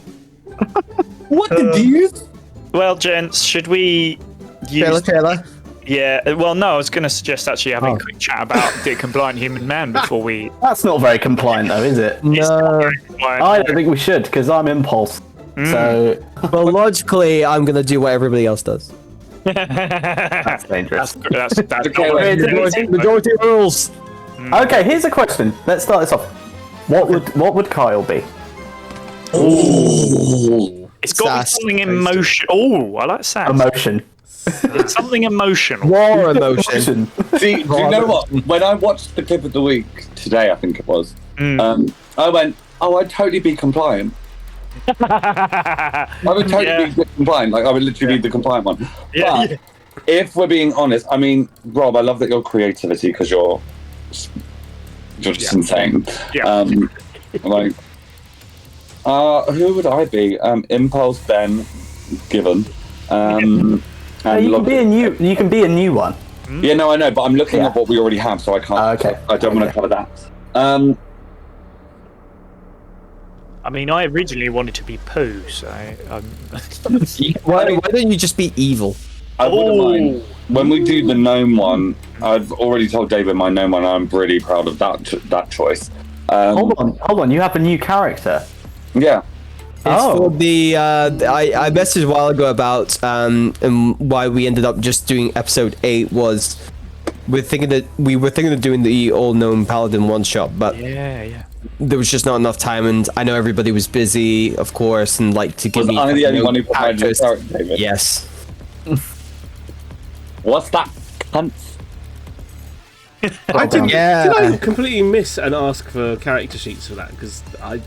What the deuce? Well, gents, should we use... Trailer. Yeah, well, no, I was going to suggest actually having a quick chat about the compliant human man before we... That's not very compliant, though, is it? No. I don't think we should, because I'm impulse. So... Well, logically, I'm going to do what everybody else does. That's dangerous. That's Majority rules. Okay, here's a question. Let's start this off. What would Kyle be? Ooh. It's got something emotion. Oh, I like sass. Emotion. It's something emotional. War emotion. See, do you know what? When I watched the clip of the week today, I think it was, I went, I'd totally be compliant. I would totally be compliant. Like, I would literally be the compliant one. if we're being honest, I mean, Rob, I love that your creativity because you're just insane. Yeah. Like, who would I be? Impulse, Ben, Given. You can be a new one. Yeah, no, I know, but I'm looking at what we already have, so I can't. Okay. I don't want to cover that. I mean, I originally wanted to be Pooh, so. Why don't you just be evil? I wouldn't mind. When we do the gnome one, I've already told David my gnome one. I'm really proud of that choice. Hold on. You have a new character. Yeah. It's for the I messaged a while ago about and why we ended up just doing episode 8 was we were thinking of doing the all known paladin one shot, but there was just not enough time, and I know everybody was busy, of course, and like to give me. I'm the only one who provided the character, David. Yes. What's that? Did I completely miss and ask for character sheets for that? Because I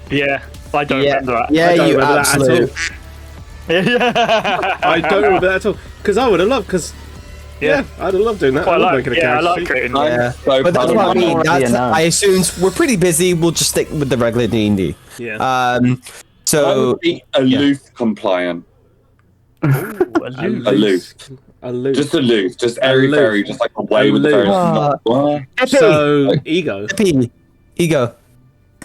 don't remember that. Yeah, I don't you remember absolutely. that at all. I don't remember that at all. Because I would have loved. I'd have loved doing that. I like making a character like sheet. creating. Yeah, So but that's what I mean. That's, I assumed we're pretty busy. We'll just stick with the regular D&D. Yeah. So aloof compliant. Aloof. Aloof. Just aloof. Just airy-fairy. Just like away with the fairies. So ego. Ego.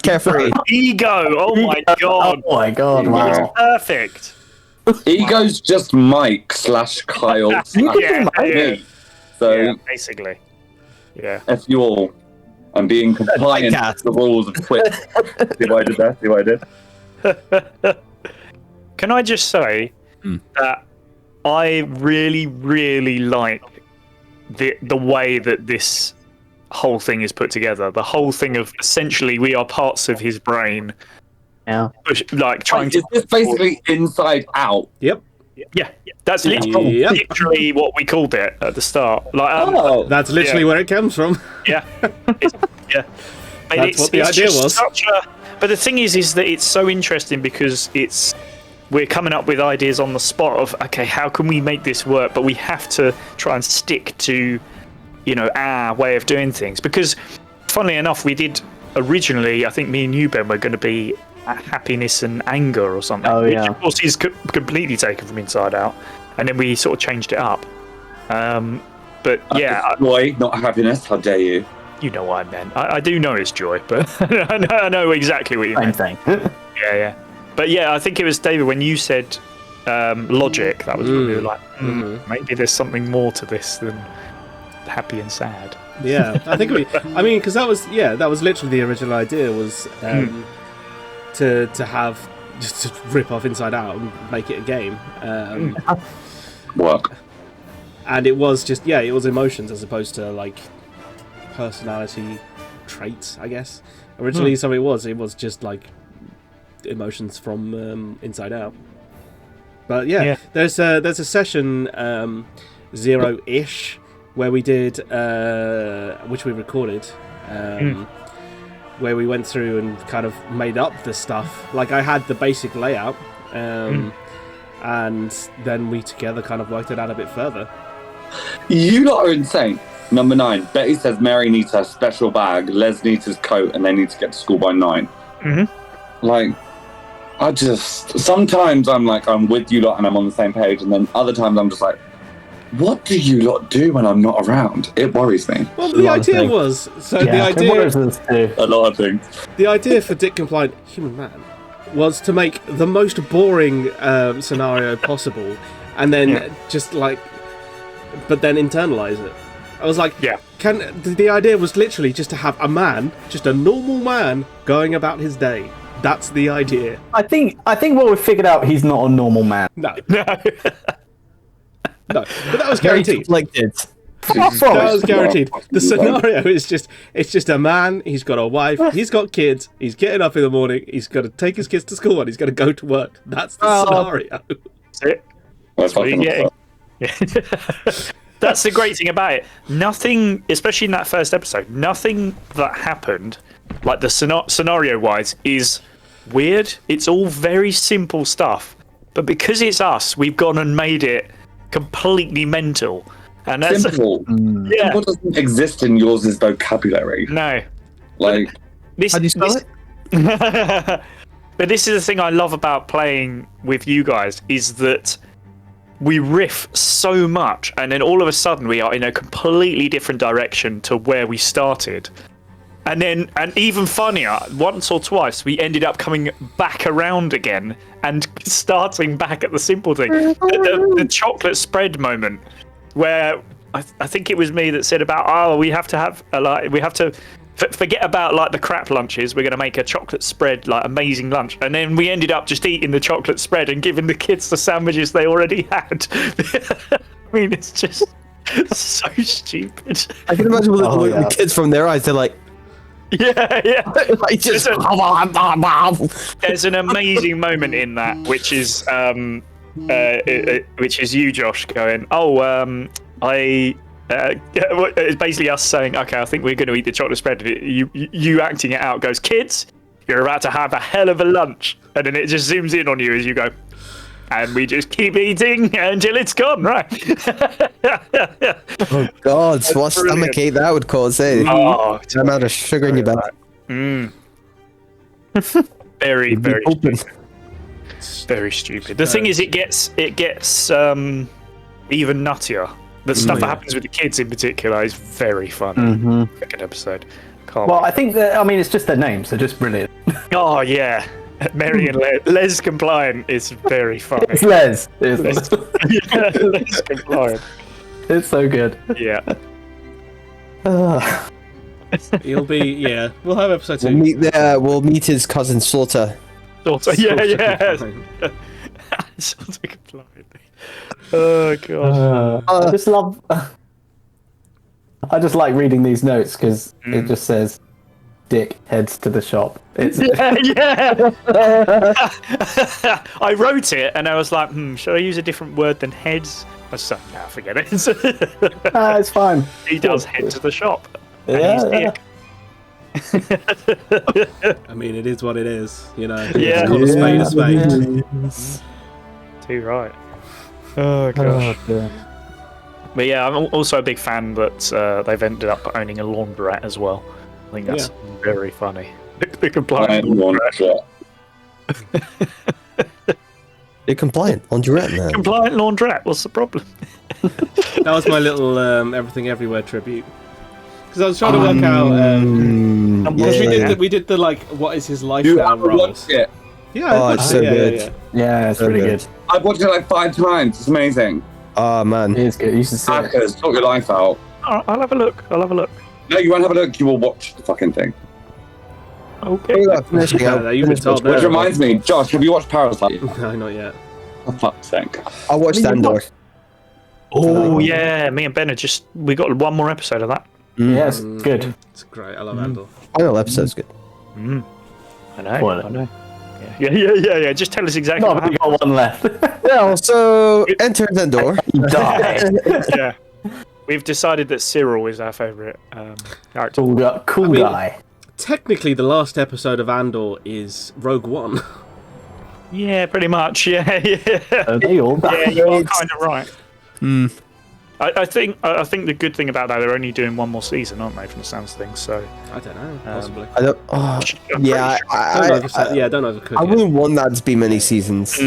Carefree. Ego. Oh my god. Oh my god! Wow. Perfect. Ego's just Mike / Kyle / me. So basically. Yeah. F you all. I'm being compliant with the rules of Twitch. See what I did? Can I just say that I really, really like the way that this whole thing is put together. The whole thing of essentially we are parts of his brain. Yeah. Like trying to. Is this basically Inside Out? Yep. Yeah. That's literally what we called it at the start. Like, that's literally where it comes from. Yeah. But That's what the idea was. But the thing is that it's so interesting because we're coming up with ideas on the spot of, okay, how can we make this work? But we have to try and stick to, our way of doing things. Because, funnily enough, we did originally, I think me and you, Ben, were going to be happiness and anger or something. Oh, yeah. Which, of course, is completely taken from Inside Out. And then we sort of changed it up. But, yeah. Joy, not happiness. How dare you? You know what I meant. I do know it's joy, but I know exactly what you meant. Same thing. Yeah. But yeah, I think it was David when you said logic. That was when we were like, maybe there's something more to this than happy and sad. Yeah, I think because that was literally the original idea was to have just to rip off Inside Out and make it a game. Work. And it was just it was emotions as opposed to like personality traits, I guess. Originally, so it was just like emotions from Inside Out. But there's a session 0-ish where we did which we recorded where we went through and kind of made up the stuff. Like I had the basic layout and then we together kind of worked it out a bit further. You lot are insane. Number 9. Betty says Mary needs her special bag, Les needs his coat, and they need to get to school by 9. Like, sometimes I'm like, I'm with you lot and I'm on the same page, and then other times I'm just like, what do you lot do when I'm not around? It worries me. Well, the idea was... A lot of things. The idea for Dick Compliant Human Man was to make the most boring scenario possible, and then just like... But then internalize it. I was like, the idea was literally just to have a man, just a normal man, going about his day. That's the idea. I think what we've figured out, he's not a normal man. No. No, but that was guaranteed. That was guaranteed. The scenario is just a man, he's got a wife, he's got kids, he's getting up in the morning, he's got to take his kids to school and he's got to go to work. That's the scenario. That's it. That's what you're getting. That's the great thing about it. Nothing, especially in that first episode, nothing that happened, like the scenario-wise, is weird. It's all very simple stuff. But because it's us, we've gone and made it completely mental. And that's Simple. yeah. Simple doesn't exist in yours' vocabulary. No. Like, How do you spell it? But this is the thing I love about playing with you guys is that we riff so much, and then all of a sudden we are in a completely different direction to where we started. And even funnier, once or twice we ended up coming back around again and starting back at the simple thing. The chocolate spread moment, where I think it was me that said about we have to forget about like the crap lunches. We're going to make a chocolate spread, like amazing lunch, and then we ended up just eating the chocolate spread and giving the kids the sandwiches they already had. I mean, it's just so stupid. I can imagine the kids from their eyes. They're like, yeah. like just. There's an amazing moment in that, which is you, Josh, going, it's basically us saying, okay, I think we're going to eat the chocolate spread. You acting it out goes, kids, you're about to have a hell of a lunch. And then it just zooms in on you as you go, and we just keep eating until it's gone, right? Oh, God. So what stomachache that would cause, eh? Oh, the amount of sugar in your belly. Very, very open. stupid. Very stupid. The thing is, it gets even nuttier. The stuff that happens with the kids in particular is very funny. Second episode. I think that, I mean, it's just their names. They're just brilliant. Oh, yeah. Mary and Les Compliant is very funny. It's Les. Les Compliant. It's so good. Yeah. He'll be, we'll have episode 2. We'll meet his cousin Slaughter. Yeah. Slaughter Compliant. Oh god! I just love. I just like reading these notes because it just says, "Dick heads to the shop." It's yeah. I wrote it and I was like, should I use a different word than heads? I was like, nah, forget it. it's fine. He does head to the shop. Yeah. I mean, it is what it is, you know. Yeah. It's called a spade a spade. Too right. Oh gosh. But yeah, I'm also a big fan that they've ended up owning a laundrette as well. I think that's very funny. The compliant laundrette. They're compliant laundrette, man. Compliant laundrette. What's the problem? That was my little Everything Everywhere tribute. Because I was trying to work out. We did the like, what is his life now? Watched it. Yeah, it's so good. Yeah, it's really good. I've watched it like 5 times. It's amazing. Oh man, It is good. You should see it. Hackers, sort your life out. I'll have a look. No, you won't have a look. You will watch the fucking thing. Okay. You've been told. Which reminds me, Josh, have you watched Parasite? No, not yet. For fuck's sake. I watched Andor. Oh yeah, me and Ben we got one more episode of that. Yeah, it's good. It's great. I love Andor. Final episode's good. I know. Yeah. Just tell us exactly. No, we got one left. Yeah, so enter Andor. Die. Yeah. We've decided that Cyril is our favourite character. Cool guy. Technically, the last episode of Andor is Rogue One. Yeah, pretty much. Yeah. Are they all Yeah, you are kind of right. I think the good thing about that, they're only doing one more season, aren't they? From the sounds of things, so I don't know. Possibly. I don't. Don't overcook. I wouldn't want that to be many seasons,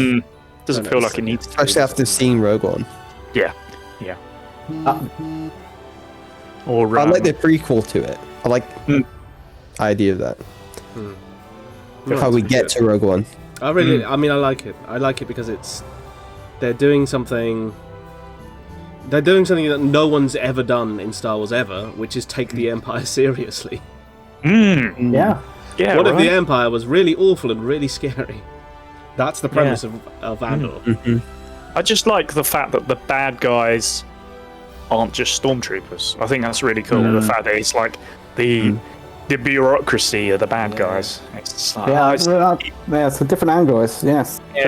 doesn't feel like it needs to. especially after seeing Rogue One. Yeah. Or I like the prequel to it. I like the idea of that. How we get to Rogue One. I really. I mean, I like it. I like it because they're doing something. They're doing something that no one's ever done in Star Wars ever, which is take the Empire seriously. Yeah. What if the Empire was really awful and really scary? That's the premise of Andor. I just like the fact that the bad guys aren't just stormtroopers. I think that's really cool. The fact that it's like the bureaucracy of the bad guys. It's just like, it's a different angle. It's very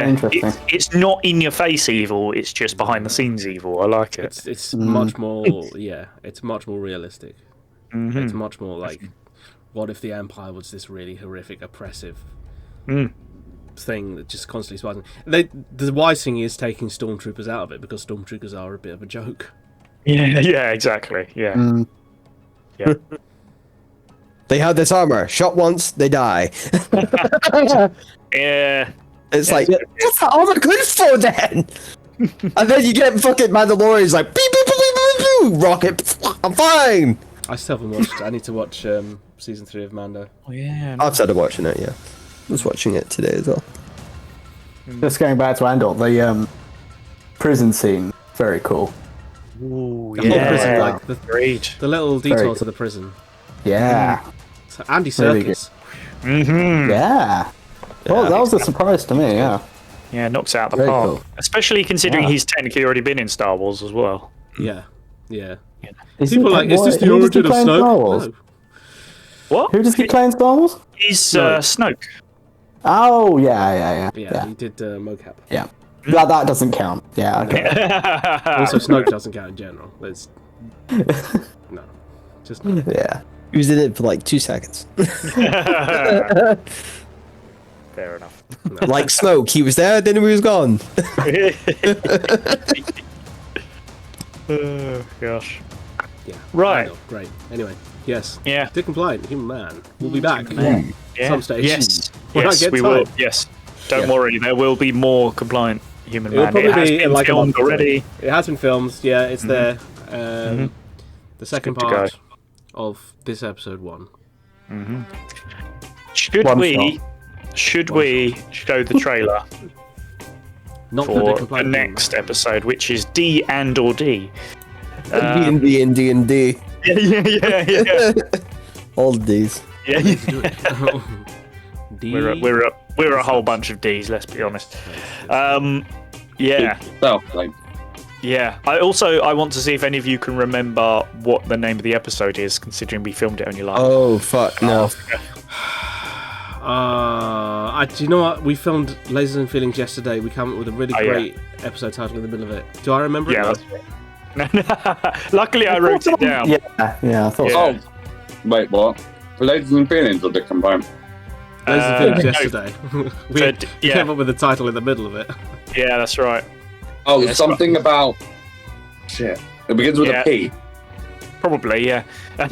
interesting. It's not in your face evil. It's just behind the scenes evil. I like it. It's much more. It's much more realistic. It's much more like, what if the Empire was this really horrific, oppressive thing that just constantly spawns. The wise thing is taking stormtroopers out of it because stormtroopers are a bit of a joke. Yeah, exactly. Yeah. Yeah. They have this armor. Shot once, they die. Yeah. It's like, what's that armor good for then? And then you get fucking Mandalorians like, beep, beep, beep, beep, beep, beep, rocket, I'm fine. I still haven't watched. I need to watch season 3 of Mando. Oh, yeah. I've started watching it, yeah. I was watching it today as well. Just going back to Andor, the prison scene, very cool. Ooh, The whole yeah. prison, like the little details cool. of the prison. Yeah. So Andy Really Serkis. Yeah. Well, that was a surprise to me, yeah. Yeah, knocks it out the Very park. cool. Especially considering Yeah. he's technically already been in Star Wars as well. Yeah. Yeah. Is People are like, is this the who does he origin of play in Star Snoke? Wars? No. What? Who does he play in Star Wars? He's Snoke. Oh, yeah. Yeah, he did mocap. Yeah. That doesn't count. Yeah, okay. Also, Snoke doesn't count in general. There's no, just no. Yeah. He was in it for like 2 seconds. Fair enough. Like smoke, he was there, then he was gone. Oh, gosh. Yeah. Right. Mando, great. Anyway, yes. Yeah. Dick Compliant, Human Man. We'll be back. Yeah. Some stage. Yes. When I Yes, get we time. will. Yes. Don't Yeah. worry, there will be more compliant human It will man. probably It has be been like a filmed month or so. already. It has been filmed. Yeah, it's there. The second good to part go. of this episode 1. Should One we show the trailer Not the for Dick the Compliant. next episode, which is D and or D? D&D and D&D. Yeah. All these. Yeah. D. We're a whole bunch of Ds. Let's be honest. Yeah. Yeah. I want to see if any of you can remember what the name of the episode is, considering we filmed it only last. Oh, fuck, no. Do you know what? We filmed Lasers and Feelings yesterday. We came up with a really great episode title in the middle of it. Do I remember it? Yeah, now? that's right. Luckily, I wrote it down. Yeah, I thought so. Oh, wait, what? Ladies and Feelings or Dick and Bone? Lasers and Feelings no. yesterday. we So, yeah. came up with the title in the middle of it. Yeah, that's right. Oh, Yes, something about... Shit. It begins with Yeah. a P. Probably, yeah. I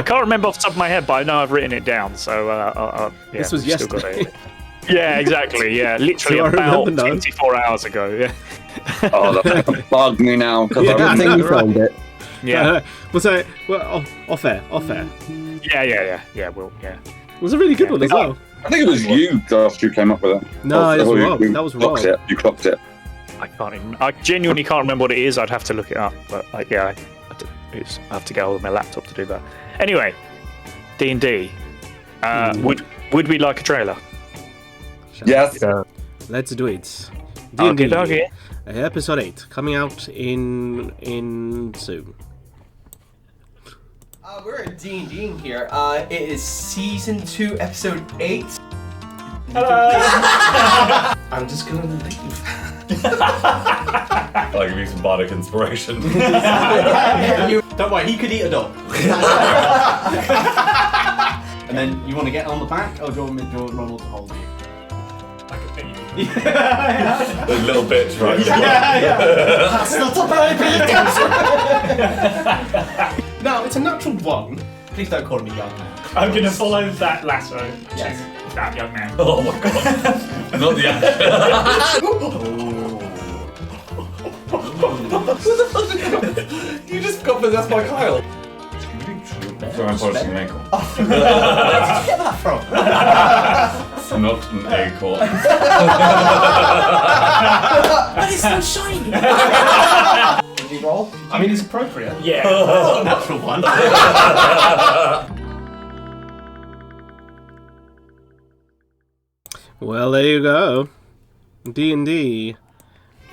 can't remember off the top of my head, but I know I've written it down. So, yeah, This was still got yesterday. it. Yeah, exactly. Yeah, literally Do I about remember now? 24 hours ago. Yeah. Oh, that bugged me now. Cause Yeah. I I think we found it. Yeah. Off air. Yeah. Well, yeah. It was a really good one as well. I think it was you, Josh, who came up with it. No, it was you- Rob. you That was clocked Rob. it. You clocked it. I genuinely can't remember what it is. I'd have to look it up. But yeah, I have to get hold of my laptop to do that. Anyway, D&D. Would we like a trailer? Yes. Let's do it. Okay, D&D, okay. episode 8, coming out in soon. We're in D&D here. It is season 2, episode 8. I'm just gonna leave. I'll give you some bardic inspiration. Don't worry, he could eat a dog. And then you want to get on the back, or do you want Ronald to hold you? I can think you. The little bitch, right? That's not a baby. No, it's a natural 1. Please don't call me young man. I'm gonna follow that lasso Yes. to that young man. Oh my god. Not the action. You just got possessed by Kyle. Sorry, I'm polishing an ankle. Where did you get that from? Not an acorn. But it's so shiny. Did you roll? I mean, it's appropriate. Yeah. Not a natural 1. Well, there you go. D&D,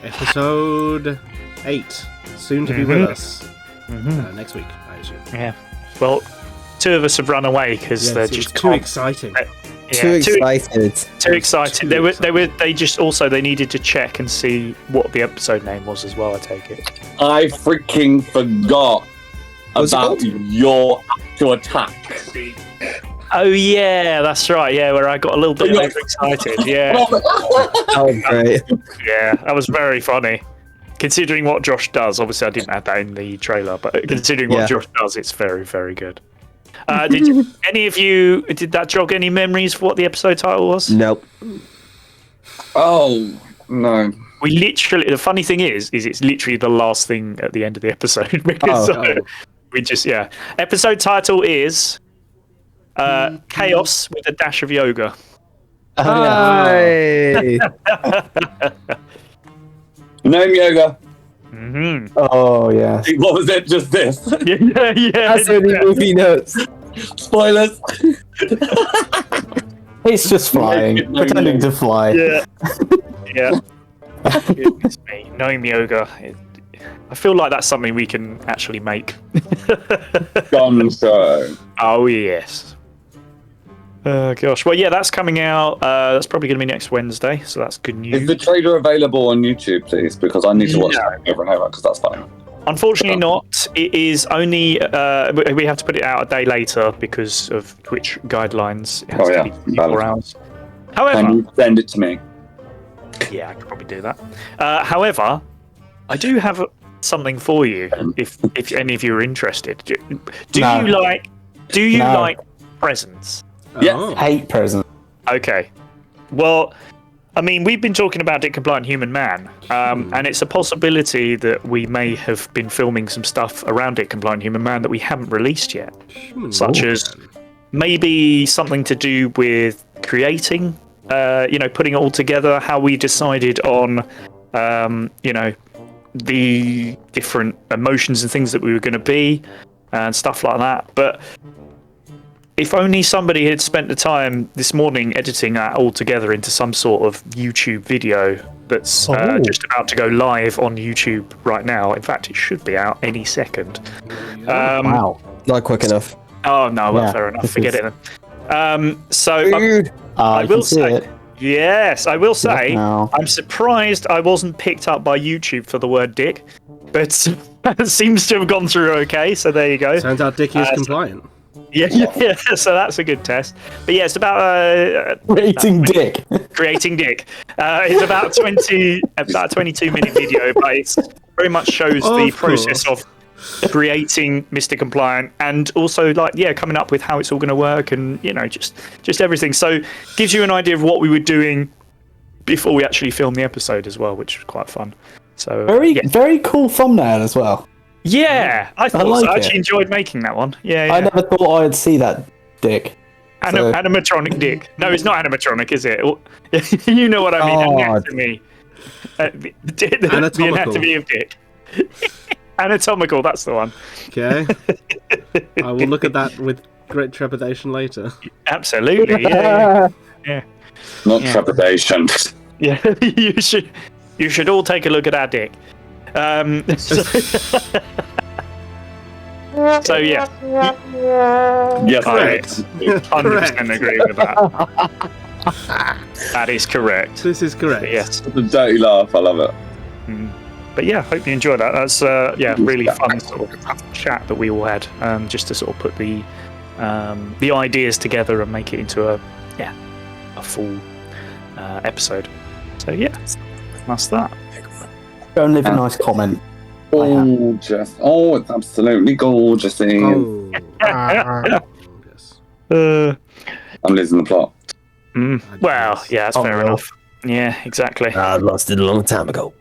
episode 8, soon to be with us. Next week, I assume. Yeah. Well, 2 of us have run away because Yeah, they're it's just too can't- exciting. Too excited. Too excited. Too They needed to check and see what the episode name was as well, I take it. I freaking forgot What's it about called? your actual attack. Oh yeah, that's right. Yeah, where I got a little bit overexcited. Yeah, That was great. yeah, that was very funny. Considering what Josh does, obviously I didn't add that in the trailer, but considering what Josh does, it's very, very good. Any of you did that jog any memories for what the episode title was? Nope. Oh no. We literally. The funny thing is it's literally the last thing at the end of the episode because we just Episode title is Chaos with a Dash of Yoga. Hey. Name yoga. Mm-hmm. Oh yeah. What was it? Just this. Yeah. That's only movie notes. Spoilers. It's just flying, pretending to fly. Yeah. Yeah. Goodness me. Gnome yoga. I feel like that's something we can actually make. Gonzo. Oh, yes. Gosh. Well, yeah, that's coming out. That's probably going to be next Wednesday, so that's good news. Is the trailer available on YouTube, please? Because I need to watch that over and over, because that's fine. Unfortunately not. It is only... we have to put it out a day later because of Twitch guidelines. It has to be 24 hours. However... Can you send it to me? Yeah, I could probably do that. However, I do have something for you, if any of you are interested. Do you like presents? Yeah. Hate presents. Okay. Well, I mean, we've been talking about Dick Compliant Human Man, and it's a possibility that we may have been filming some stuff around Dick Compliant Human Man that we haven't released yet, such as maybe something to do with creating, putting it all together, how we decided on, the different emotions and things that we were going to be, and stuff like that. But if only somebody had spent the time this morning editing that all together into some sort of YouTube video that's just about to go live on YouTube right now. In fact, it should be out any second. Wow. Not quick enough. Oh, no, well, fair enough. Forget it then. I will say... Yes, I will say, I'm surprised I wasn't picked up by YouTube for the word dick, but it seems to have gone through okay, so there you go. Turns out Dick is compliant. Yeah, so that's a good test. But yeah, it's about... Creating dick. Creating dick. It's about 22-minute video, but it very much shows the process of creating Mr. Compliant, and also coming up with how it's all going to work, and just everything. So gives you an idea of what we were doing before we actually filmed the episode as well, which was quite fun. So very cool thumbnail as well. Yeah, I actually enjoyed making that one. Yeah. I never thought I'd see that dick. Animatronic dick. No, it's not animatronic, is it? You know what I mean? Anatomy. The anatomy of dick. Anatomical, that's the one. Okay. I will look at that with great trepidation later. Absolutely, yeah. Not trepidation. Yeah, you should all take a look at our dick. So yeah. Yes, correct. 100% agree with that. That is correct. This is correct. Yes. The dirty laugh, I love it. But yeah, hope you enjoyed that. That's really fun sort of chat that we all had, just to sort of put the ideas together and make it into a full episode. So yeah, that's that. Go and leave a nice comment. Gorgeous. Oh, it's absolutely gorgeous. Oh. I'm losing the plot. Well, yeah, that's fair enough. Yeah, exactly. I lost it a long time ago.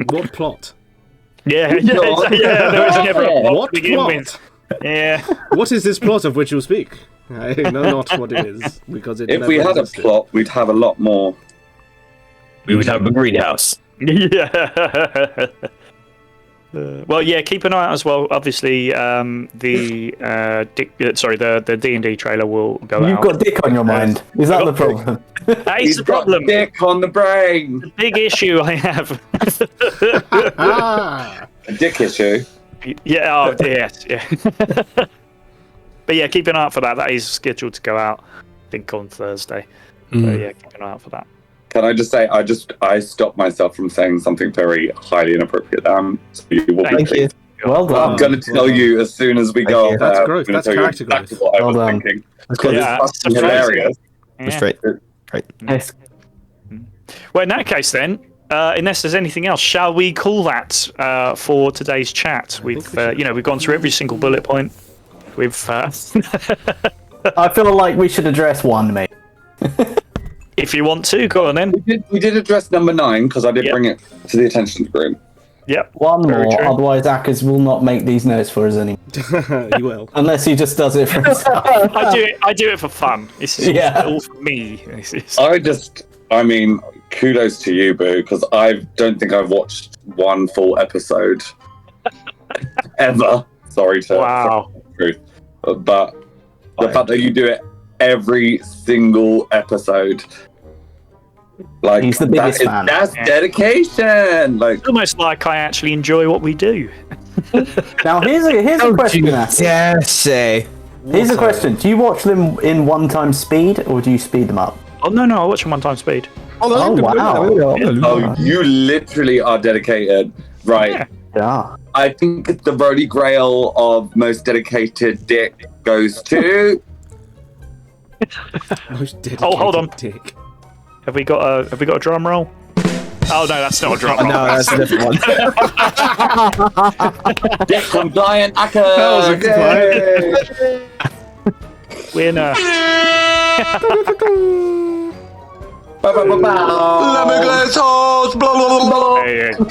What plot? Yeah, there was never a plot What to begin plot? with. Yeah. What is this plot of which you speak? I know not what it is, because it If we never had a existed. plot, we'd have a lot more. We would have a greenhouse. Yeah. Well, yeah. Keep an eye out as well. Obviously, the D&D trailer will go out. You've got dick on your mind. Is that the problem? That is He's the got problem. dick on the brain. The big issue I have. A dick issue. Yeah. Oh, yes. Yeah. But yeah, keep an eye out for that. That is scheduled to go out, I think, on Thursday. So yeah, keep an eye out for that. Can I just say, I stopped myself from saying something very highly inappropriate. So you will be Thank you. Well done. I'm going to tell you as soon as we go. you. That's I'm growth. gonna That's tell you character growth. exactly what I was Well done. thinking. Okay. Yeah, It's fucking hilarious. Yeah. Straight. Yes. Well, in that case, then, unless there's anything else, shall we call that for today's chat? We've we've gone through every single bullet point. We've. I feel like we should address one, mate. If you want to, go on then. We did address number 9 because I did bring it to the attention of the group. Yep. One Very more, true. otherwise Akers will not make these notes for us anymore. You will. Unless he just does it for himself. I do it for fun. This is all for me. This is. I mean, kudos to you, Boo, because I don't think I've watched one full episode ever. Sorry to Wow. truth, but the fact that you do it every single episode, like He's the biggest fan. that's dedication. Like, It's almost like I actually enjoy what we do. Now here's a question. Akers. Jesse. Here's a question: do you watch them in 1x speed, or do you speed them up? Oh no, I watch them 1 time speed. Oh wow! oh, you literally are dedicated, right? Yeah. Yeah. I think the Holy Grail of most dedicated dick goes to. Most dedicated hold on. dick. Have we got a drum roll? Oh no, that's not a drum roll. No, that's a different one. Dick compliant That was a Acker. Winner.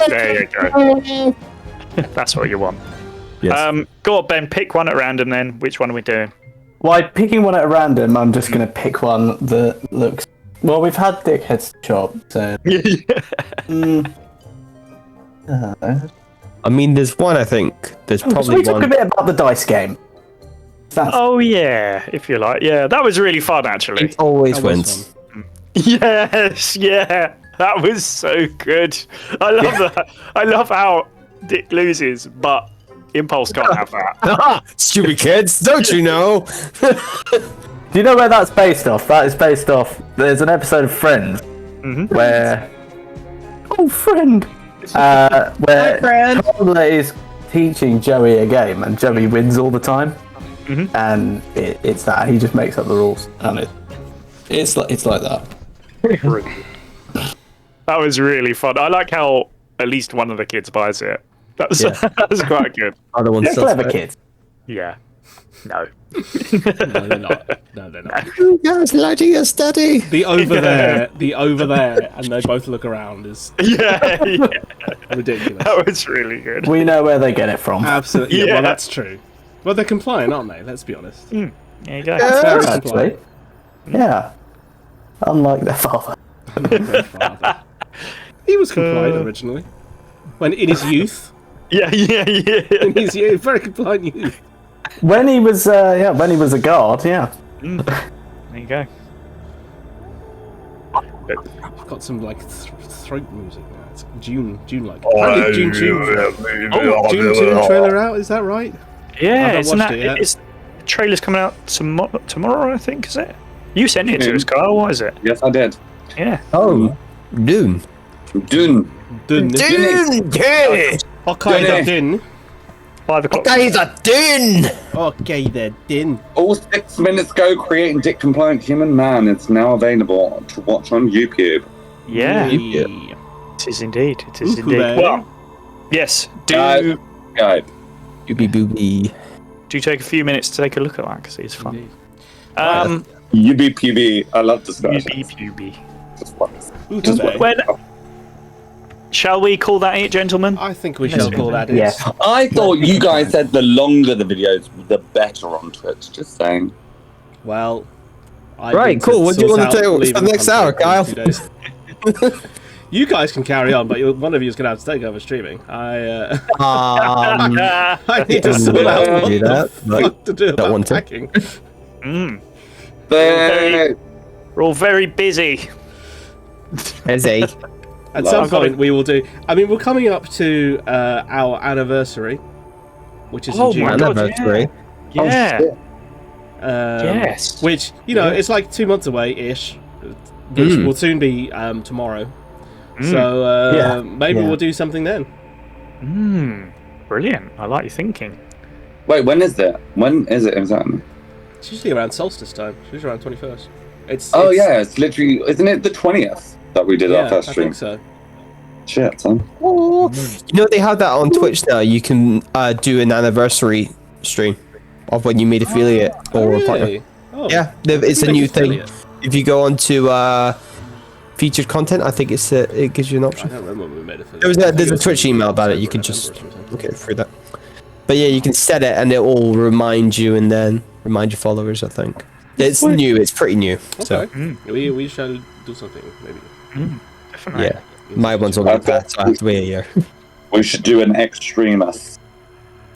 There you go. That's what you want. Yes. Go on, Ben. Pick one at random. Then, which one are we doing? By picking one at random, I'm just going to pick one that looks. Well, we've had Dickhead's Shop, so. I mean, there's one. I think there's Should probably we talk a one. bit about the dice game? That's Oh yeah, if you like. Yeah, that was really fun actually. It always That was wins. fun. Yes, yeah, that was so good. I love that. I love how Dick loses, but Impulse can't have that. Stupid kids, don't you know? Do you know where that's based off? That is based off. There's an episode of Friends where. Oh, friend! Where Chandler is teaching Joey a game, and Joey wins all the time. And it's that he just makes up the rules, and it's like that. That was really fun. I like how at least one of the kids buys it. That was quite good. Other ones. They're clever kids. Yeah. No. No, they're not. No, they're not. You guys lighting your study. The over there, and they both look around is Yeah. ridiculous. That was really good. We know where they get it from. Absolutely. Yeah, Yeah. well, that's true. Well, they're compliant, aren't they? Let's be honest. There you go. Very Actually, compliant. yeah. Unlike their father. Their father. He was compliant originally. When in his youth. Yeah. In his youth, very compliant youth. When he was a guard, yeah. There you go. I've got some like throat music now. It's June like. Apparently June June trailer out. Is that right? Yeah, I've not isn't watched that? it yet. It's the trailer's coming out tomorrow, I think. Is it? You sent it to us, Kyle. What is it? Yes, I did. Yeah. Oh, Dune. Dune. Dun. Yeah. Okay, then. 5 o'clock. Guys are Dune. Okay, then. Din. All 6 minutes ago, creating Dick Compliant Human Man. It's now available to watch on YouTube. Yeah, Yeah. it is indeed. It is Ooh, indeed. there. Well, yes. Guys. Booby booby. Do take a few minutes to take a look at that because it's fun. Indeed. UBPB. I love this guy. UB. Ooh, today. When shall we call that it, gentlemen? I think we shall call that it. Yes. I thought you guys said the longer the videos, the better on Twitch. Just saying. Well, I Right, need cool. What do you sort want to out do for leaving the next hour, content in Kyle? 2 days. You guys can carry on, but one of you is going to have to take over streaming. I need to sort out what do that, the but fuck to do don't about want to. packing. We're all very busy. As a At some point, we will do. I mean, we're coming up to our anniversary, which is in June. my God, anniversary. Yeah. Yes. Which, you know, it's like 2 months away-ish, which will soon be tomorrow. So maybe we'll do something then. Brilliant. I like your thinking. Wait, when is it? When is it exactly? It's usually around solstice time. It's usually around 21st. It's Yeah, it's literally, isn't it the 20th that we did our first I stream? think so. Shit, son. You know they have that on Twitch now. You can do an anniversary stream of when you made affiliate or a partner. Really? Oh, Yeah, it's a make new it thing. affiliate. If you go onto featured content, I think it gives you an I option. don't remember when we made it. There's a Twitch email about it. You can just look it through that. But yeah, you can set it and it will remind you and then remind your followers. I think it's new. It's pretty new. So Okay. We shall do something maybe. Definitely. yeah, my one's on the path, so I have to wait a year. We should do an extremus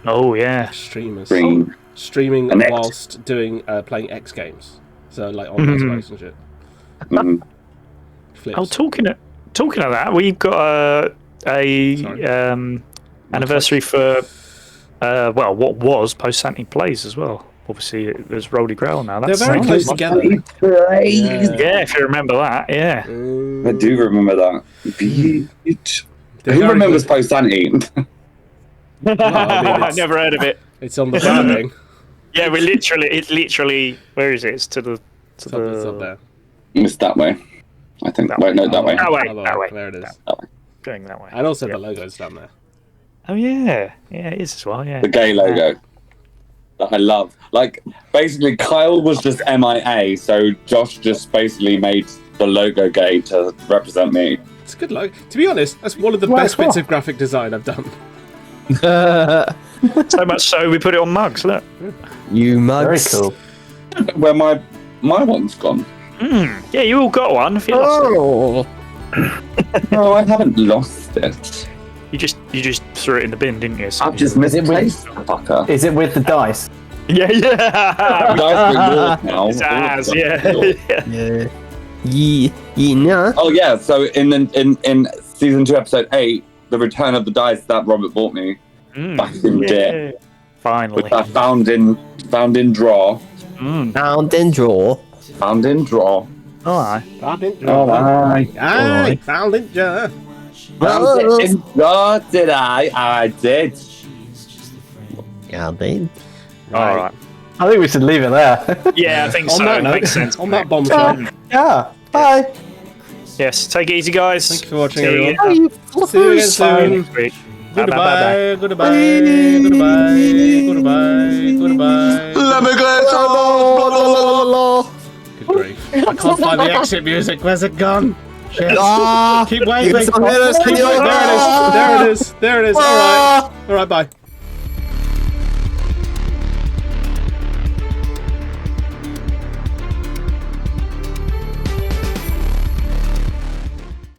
Oh yeah. Streamers. stream. Streaming An X. whilst doing playing X games. So like on Xbox and shit. Mhm. Flips. Oh, talking of that, we've got a anniversary for what was Post Santi Plays as well. Obviously, there's Rolly Grail now. They're That's very close together. Yeah, if you remember that, yeah. I do remember that. They're Who very remembers good. Post Anti? I mean, I it's- never heard of it. It's on the branding. Yeah, it's literally. Where is it? It's to the It's up there. It's that way. I think. Wait, no, that way. That way. Oh, That way. There it is. Going that way. And also Yeah. the logo's down there. Oh yeah, yeah, it is as well. Yeah. The gay logo that I love. Like, basically, Kyle was just MIA, so Josh just basically made the logo gay to represent me. It's a good logo. To be honest, that's one of the best bits of graphic design I've done. So much so we put it on mugs. Look. You Very mugs. cool. Where my one's gone. Yeah, you all got one. If you lost it. No, I haven't lost it. You just threw it in the bin, didn't you? So I've just it with- misplaced the fucker. Is it with the dice? yeah. Guys, we're yours now. It's ours, yeah. Yeah. Yeah. Oh yeah, so in season 2, episode 8, the return of the dice that Robert bought me back in the day, Finally. which I found in drawer. Found and draw. Found in drawer. Alright. Found it. Alright. Aye, found it, yeah. Found it in drawer, did I? I did. Yeah, babe. Alright. I think we should leave it there. Yeah, I think On so. that It note, makes sense. on that bombshell. Yeah. Bye. Yes, take it easy, guys. Thank you for watching, See you everyone. See you again Bye soon. next week. Bye, bye, bye, bye. Goodbye, goodbye, goodbye, goodbye, goodbye. Let me go. Good grief. I can't find the exit music. Where's it gone? Shit. Ah, Keep waving. you can still hear us, Keep can you? waving. There it is. There it is. There it is. All right. All right. Bye.